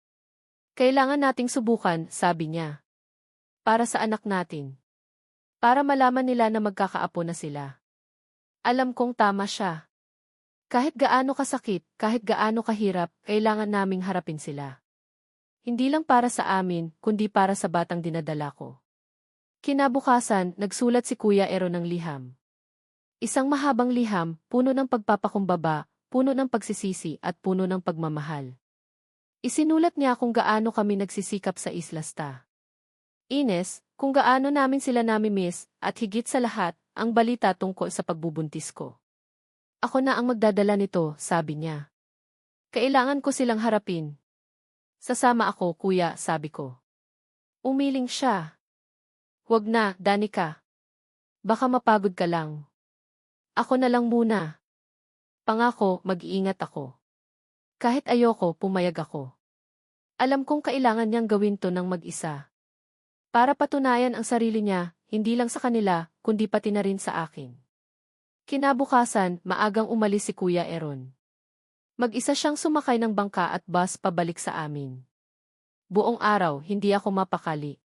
Kailangan nating subukan, sabi niya. Para sa anak natin. Para malaman nila na magkakaapo na sila. Alam kong tama siya. Kahit gaano kasakit, kahit gaano kahirap, kailangan naming harapin sila. Hindi lang para sa amin, kundi para sa batang dinadala ko. Kinabukasan, nagsulat si Kuya Aaron ng liham. Isang mahabang liham, puno ng pagpapakumbaba, puno ng pagsisisi at puno ng pagmamahal. Isinulat niya kung gaano kami nagsisikap sa Islasta. Ines, kung gaano namin sila nami-miss, at higit sa lahat, ang balita tungkol sa pagbubuntis ko. Ako na ang magdadala nito, sabi niya. Kailangan ko silang harapin. Sasama ako, kuya, sabi ko. Umiling siya. Huwag na, Danica. Baka mapagod ka lang. Ako na lang muna. Pangako, mag-iingat ako. Kahit ayoko, pumayag ako. Alam kong kailangan niyang gawin to ng mag-isa. Para patunayan ang sarili niya, hindi lang sa kanila, kundi pati na rin sa akin. Kinabukasan, maagang umalis si Kuya Aaron. Mag-isa siyang sumakay ng bangka at bus pabalik sa amin. Buong araw, hindi ako mapakali.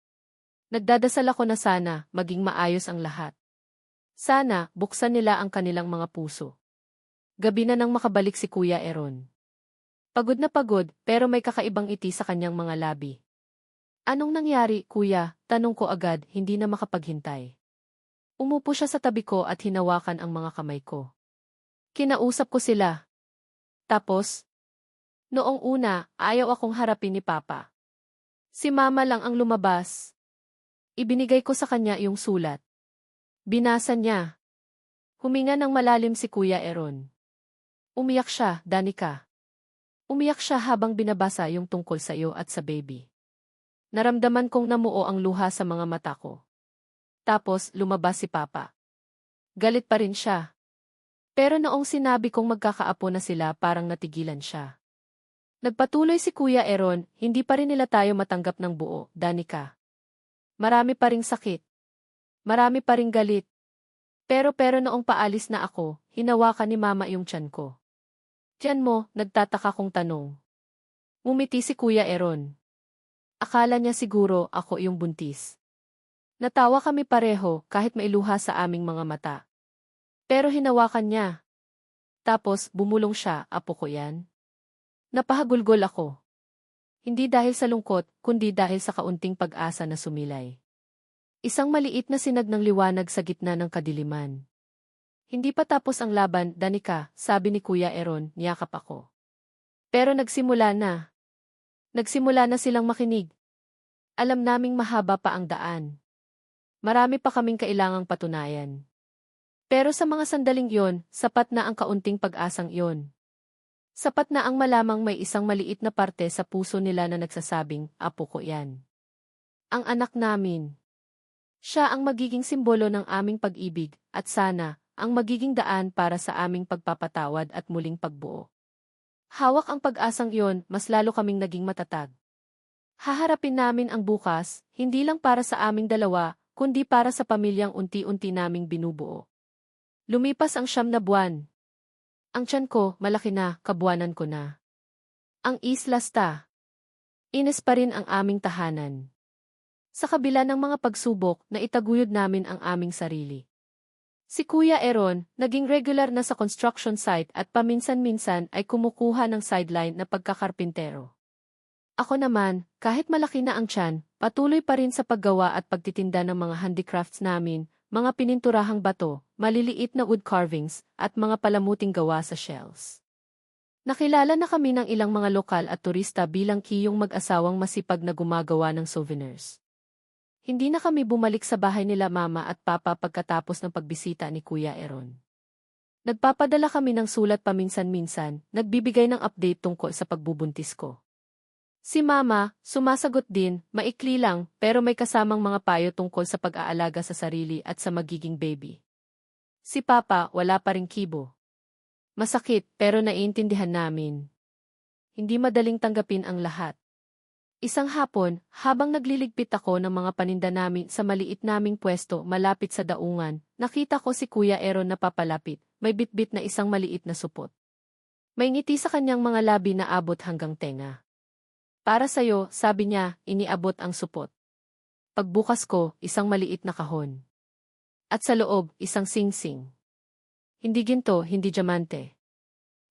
Nagdadasal ako na sana, maging maayos ang lahat. Sana, buksan nila ang kanilang mga puso. Gabi na nang makabalik si Kuya Aaron. Pagod na pagod, pero may kakaibang ngiti sa kanyang mga labi. Anong nangyari, kuya? Tanong ko agad, hindi na makapaghintay. Umupo siya sa tabi ko at hinawakan ang mga kamay ko. Kinausap ko sila. Tapos, noong una, ayaw akong harapin ni Papa. Si Mama lang ang lumabas. Ibinigay ko sa kanya yung sulat. Binasa niya. Huminga ng malalim si Kuya Aaron. Umiyak siya, Danica. Umiyak siya habang binabasa yung tungkol sa iyo at sa baby. Naramdaman kong namuo ang luha sa mga mata ko. Tapos, lumabas si Papa. Galit pa rin siya. Pero noong sinabi kong magkakaapo na sila, parang natigilan siya. Nagpatuloy si Kuya Aaron, hindi pa rin nila tayo matanggap ng buo, Danica. Marami pa ring sakit. Marami pa ring galit. Pero noong paalis na ako, hinawakan ni Mama yung tiyan ko. Tiyan mo, nagtataka kong tanong. Ngumiti si Kuya Aaron. Akala niya siguro ako yung buntis. Natawa kami pareho kahit mailuha sa aming mga mata. Pero hinawakan niya. Tapos bumulong siya, apo ko yan. Napahagulgol ako. Hindi dahil sa lungkot, kundi dahil sa kaunting pag-asa na sumilay. Isang maliit na sinag ng liwanag sa gitna ng kadiliman. Hindi pa tapos ang laban, Danica, sabi ni Kuya Aaron, niyakap ako. Pero nagsimula na. Nagsimula na silang makinig. Alam naming mahaba pa ang daan. Marami pa kaming kailangang patunayan. Pero sa mga sandaling yon, sapat na ang kaunting pag-asang yon. Sapat na ang malamang may isang maliit na parte sa puso nila na nagsasabing, apo ko yan. Ang anak namin. Siya ang magiging simbolo ng aming pag-ibig, at sana, ang magiging daan para sa aming pagpapatawad at muling pagbuo. Hawak ang pag-asang yon, mas lalo kaming naging matatag. Haharapin namin ang bukas, hindi lang para sa aming dalawa, kundi para sa pamilyang unti-unti naming binubuo. Lumipas ang 9 na buwan. Ang tiyan ko, malaki na, kabuwanan ko na. Ang islasta. Ines pa rin ang aming tahanan. Sa kabila ng mga pagsubok, na itaguyod namin ang aming sarili. Si Kuya Aaron, naging regular na sa construction site at paminsan-minsan ay kumukuha ng sideline na pagkakarpintero. Ako naman, kahit malaki na ang tiyan, patuloy pa rin sa paggawa at pagtitinda ng mga handicrafts namin, mga pininturahang bato, maliliit na wood carvings, at mga palamuting gawa sa shells. Nakilala na kami ng ilang mga lokal at turista bilang kiyong mag-asawang masipag na gumagawa ng souvenirs. Hindi na kami bumalik sa bahay nila mama at papa pagkatapos ng pagbisita ni Kuya Aaron. Nagpapadala kami ng sulat paminsan-minsan, nagbibigay ng update tungkol sa pagbubuntis ko. Si Mama, sumasagot din, maikli lang, pero may kasamang mga payo tungkol sa pag-aalaga sa sarili at sa magiging baby. Si Papa, wala pa ring kibo. Masakit, pero naiintindihan namin. Hindi madaling tanggapin ang lahat. Isang hapon, habang nagliligpit ako ng mga paninda namin sa maliit naming pwesto malapit sa daungan, nakita ko si Kuya Aaron na papalapit, may bitbit na isang maliit na supot. May ngiti sa kanyang mga labi na abot hanggang tenga. Para sa'yo, sabi niya, iniabot ang supot. Pagbukas ko, isang maliit na kahon. At sa loob, isang singsing. Hindi ginto, hindi diamante.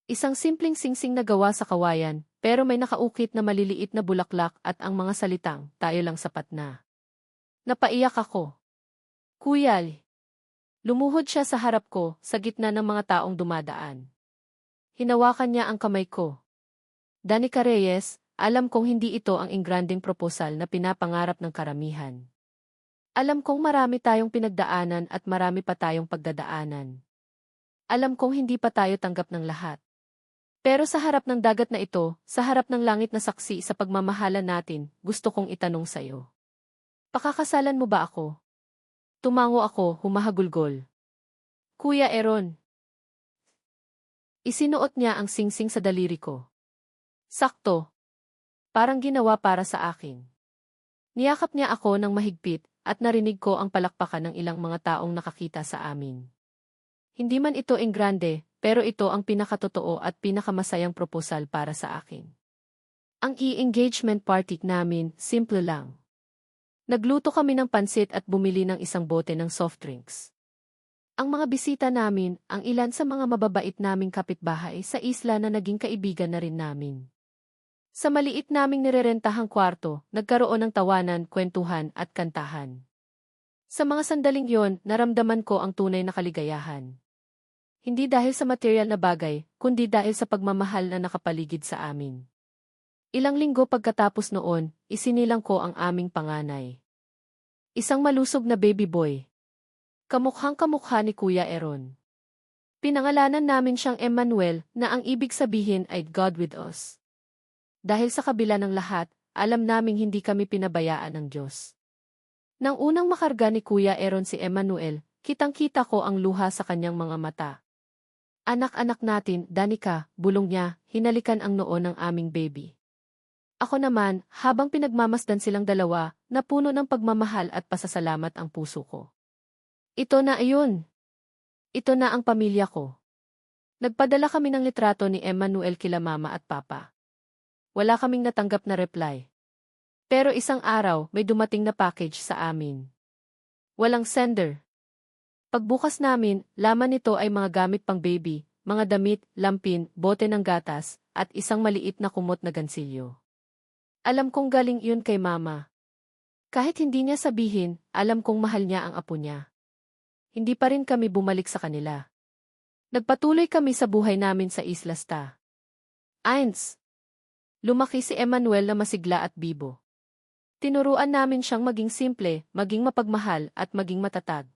Isang simpleng singsing na gawa sa kawayan, pero may nakaukit na maliliit na bulaklak at ang mga salitang, tayo lang sapat na. Napaiyak ako. Kuyal. Lumuhod siya sa harap ko, sa gitna ng mga taong dumadaan. Hinawakan niya ang kamay ko. Danica Reyes, alam kong hindi ito ang engranding proposal na pinapangarap ng karamihan. Alam kong marami tayong pinagdaanan at marami pa tayong pagdadaanan. Alam kong hindi pa tayo tanggap ng lahat. Pero sa harap ng dagat na ito, sa harap ng langit na saksi sa pagmamahalan natin, gusto kong itanong sa'yo. Pakakasalan mo ba ako? Tumango ako, humahagulgol. Kuya Aaron. Isinuot niya ang singsing sa daliri ko. Sakto. Parang ginawa para sa akin. Niyakap niya ako ng mahigpit at narinig ko ang palakpakan ng ilang mga taong nakakita sa amin. Hindi man ito engrande, pero ito ang pinakatotoo at pinakamasayang proposal para sa akin. Ang e-engagement party namin, simple lang. Nagluto kami ng pansit at bumili ng isang bote ng soft drinks. Ang mga bisita namin, ang ilan sa mga mababait naming kapitbahay sa isla na naging kaibigan na rin namin. Sa maliit naming nirerentahang kwarto, nagkaroon ng tawanan, kwentuhan at kantahan. Sa mga sandaling yon, naramdaman ko ang tunay na kaligayahan. Hindi dahil sa material na bagay, kundi dahil sa pagmamahal na nakapaligid sa amin. Ilang linggo pagkatapos noon, isinilang ko ang aming panganay. Isang malusog na baby boy. Kamukhang-kamukha ni Kuya Aaron. Pinangalanan namin siyang Emmanuel na ang ibig sabihin ay God with us. Dahil sa kabila ng lahat, alam naming hindi kami pinabayaan ng Diyos. Nang unang makarga ni Kuya Aaron si Emmanuel, kitang-kita ko ang luha sa kanyang mga mata. Anak-anak natin, Danica, bulong niya, hinalikan ang noo ng aming baby. Ako naman, habang pinagmamasdan silang dalawa, napuno ng pagmamahal at pasasalamat ang puso ko. Ito na ayun. Ito na ang pamilya ko. Nagpadala kami ng litrato ni Emmanuel kila mama at papa. Wala kaming natanggap na reply. Pero isang araw, may dumating na package sa amin. Walang sender. Pagbukas namin, laman nito ay mga gamit pang baby, mga damit, lampin, bote ng gatas, at isang maliit na kumot na gansilyo. Alam kong galing yun kay mama. Kahit hindi niya sabihin, alam kong mahal niya ang apo niya. Hindi pa rin kami bumalik sa kanila. Nagpatuloy kami sa buhay namin sa Isla Sta. Eins. Lumaki si Emmanuel na masigla at bibo. Tinuruan namin siyang maging simple, maging mapagmahal, at maging matatag.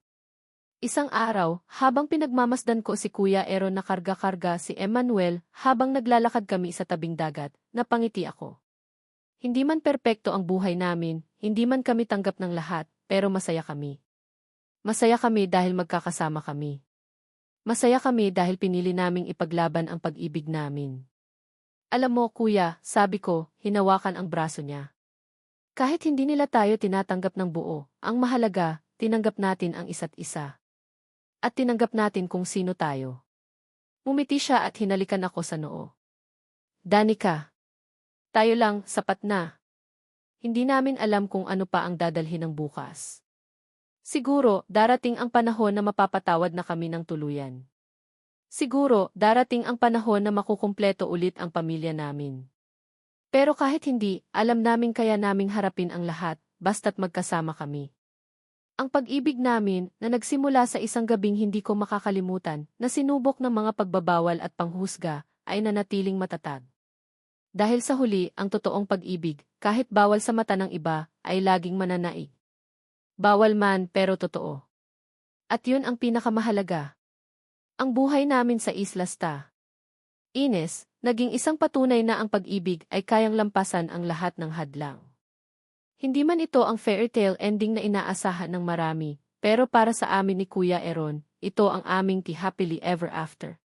Isang araw, habang pinagmamasdan ko si Kuya Aaron na karga-karga si Emmanuel, habang naglalakad kami sa tabing dagat, napangiti ako. Hindi man perpekto ang buhay namin, hindi man kami tanggap ng lahat, pero masaya kami. Masaya kami dahil magkakasama kami. Masaya kami dahil pinili naming ipaglaban ang pag-ibig namin. Alam mo, kuya, sabi ko, hinawakan ang braso niya. Kahit hindi nila tayo tinatanggap ng buo, ang mahalaga, tinanggap natin ang isa't isa. At tinanggap natin kung sino tayo. Umiti siya at hinalikan ako sa noo. Danica. Tayo lang, sapat na. Hindi namin alam kung ano pa ang dadalhin ng bukas. Siguro, darating ang panahon na mapapatawad na kami ng tuluyan. Siguro, darating ang panahon na makukumpleto ulit ang pamilya namin. Pero kahit hindi, alam namin kaya naming harapin ang lahat, basta't magkasama kami. Ang pag-ibig namin, na nagsimula sa isang gabing hindi ko makakalimutan, na sinubok ng mga pagbabawal at panghusga, ay nanatiling matatag. Dahil sa huli, ang totoong pag-ibig, kahit bawal sa mata ng iba, ay laging mananaig. Bawal man pero totoo. At yun ang pinakamahalaga. Ang buhay namin sa Isla Sta. Ines, naging isang patunay na ang pag-ibig ay kayang lampasan ang lahat ng hadlang. Hindi man ito ang fairy tale ending na inaasahan ng marami, pero para sa amin ni Kuya Aaron, ito ang aming happily ever after.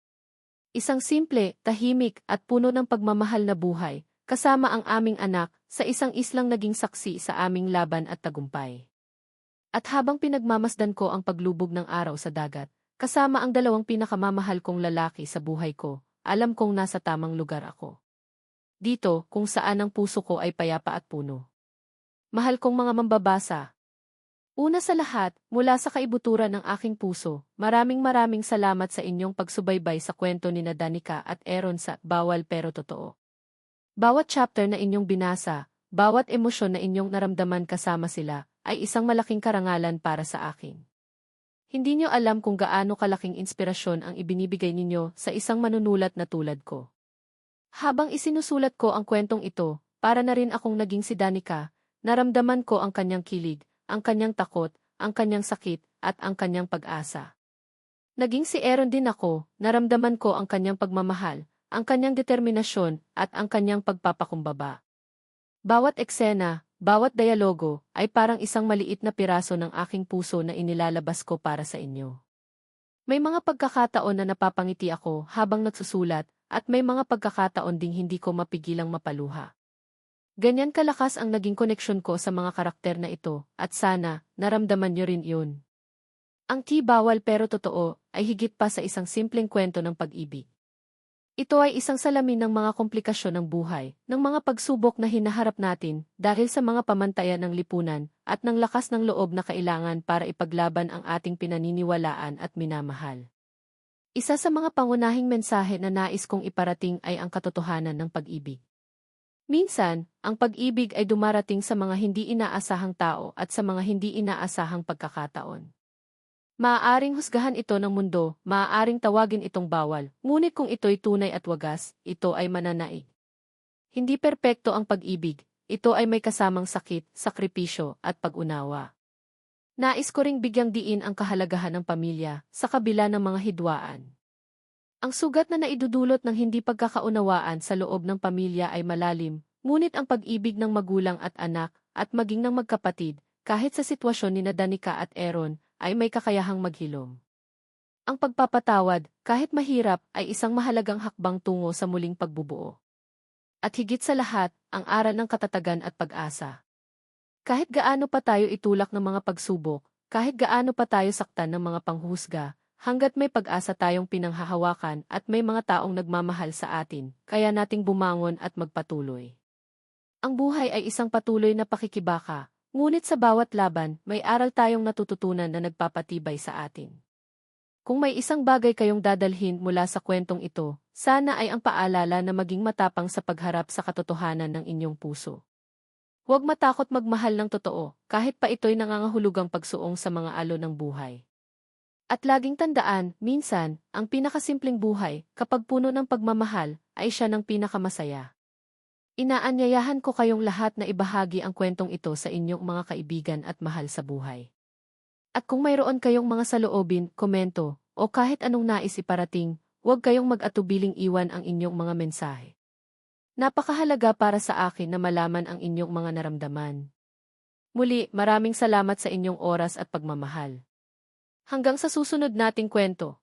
Isang simple, tahimik at puno ng pagmamahal na buhay, kasama ang aming anak, sa isang islang naging saksi sa aming laban at tagumpay. At habang pinagmamasdan ko ang paglubog ng araw sa dagat, kasama ang dalawang pinakamamahal kong lalaki sa buhay ko, alam kong nasa tamang lugar ako. Dito, kung saan ang puso ko ay payapa at puno. Mahal kong mga mambabasa. Una sa lahat, mula sa kaibuturan ng aking puso, maraming salamat sa inyong pagsubaybay sa kwento ni Danica at Aaron sa Bawal Pero Totoo. Bawat chapter na inyong binasa, bawat emosyon na inyong naramdaman kasama sila, ay isang malaking karangalan para sa akin. Hindi nyo alam kung gaano kalaking inspirasyon ang ibinibigay ninyo sa isang manunulat na tulad ko. Habang isinusulat ko ang kwentong ito, para na rin akong naging si Danica, naramdaman ko ang kanyang kilig, ang kanyang takot, ang kanyang sakit, at ang kanyang pag-asa. Naging si Aaron din ako, naramdaman ko ang kanyang pagmamahal, ang kanyang determinasyon, at ang kanyang pagpapakumbaba. Bawat eksena, bawat dialogo, ay parang isang maliit na piraso ng aking puso na inilalabas ko para sa inyo. May mga pagkakataon na napapangiti ako habang nagsusulat, at may mga pagkakataon ding hindi ko mapigilang mapaluha. Ganyan kalakas ang naging koneksyon ko sa mga karakter na ito, at sana, naramdaman nyo rin yun. Ang Bawal Pero Totoo, ay higit pa sa isang simpleng kwento ng pag-ibig. Ito ay isang salamin ng mga komplikasyon ng buhay, ng mga pagsubok na hinaharap natin, dahil sa mga pamantayan ng lipunan, at ng lakas ng loob na kailangan para ipaglaban ang ating pinaniniwalaan at minamahal. Isa sa mga pangunahing mensahe na nais kong iparating ay ang katotohanan ng pag-ibig. Minsan, ang pag-ibig ay dumarating sa mga hindi inaasahang tao at sa mga hindi inaasahang pagkakataon. Maaaring husgahan ito ng mundo, maaaring tawagin itong bawal, ngunit kung ito'y tunay at wagas, ito ay mananaig. Hindi perpekto ang pag-ibig, ito ay may kasamang sakit, sakripisyo, at pag-unawa. Nais ko ring bigyang diin ang kahalagahan ng pamilya, sa kabila ng mga hidwaan. Ang sugat na naidudulot ng hindi pagkakaunawaan sa loob ng pamilya ay malalim, ngunit ang pag-ibig ng magulang at anak, at maging ng magkapatid, kahit sa sitwasyon ni Danica at Aaron, ay may kakayahang maghilom. Ang pagpapatawad, kahit mahirap, ay isang mahalagang hakbang tungo sa muling pagbubuo. At higit sa lahat, ang aral ng katatagan at pag-asa. Kahit gaano pa tayo itulak ng mga pagsubok, kahit gaano pa tayo saktan ng mga panghusga, hanggat may pag-asa tayong pinanghahawakan at may mga taong nagmamahal sa atin, kaya nating bumangon at magpatuloy. Ang buhay ay isang patuloy na pakikibaka, Ngunit sa bawat laban, may aral tayong natututunan na nagpapatibay sa atin. Kung may isang bagay kayong dadalhin mula sa kwentong ito, sana ay ang paalala na maging matapang sa pagharap sa katotohanan ng inyong puso. Huwag matakot magmahal ng totoo, kahit pa ito'y nangangahulugang pagsuong sa mga alon ng buhay. At laging tandaan, minsan, ang pinakasimpleng buhay, kapag puno ng pagmamahal, ay siya ng pinakamasaya. Inaanyayahan ko kayong lahat na ibahagi ang kwentong ito sa inyong mga kaibigan at mahal sa buhay. At kung mayroon kayong mga saloobin, komento, o kahit anong nais iparating, huwag kayong mag-atubiling iwan ang inyong mga mensahe. Napakahalaga para sa akin na malaman ang inyong mga naramdaman. Muli, maraming salamat sa inyong oras at pagmamahal. Hanggang sa susunod nating kwento.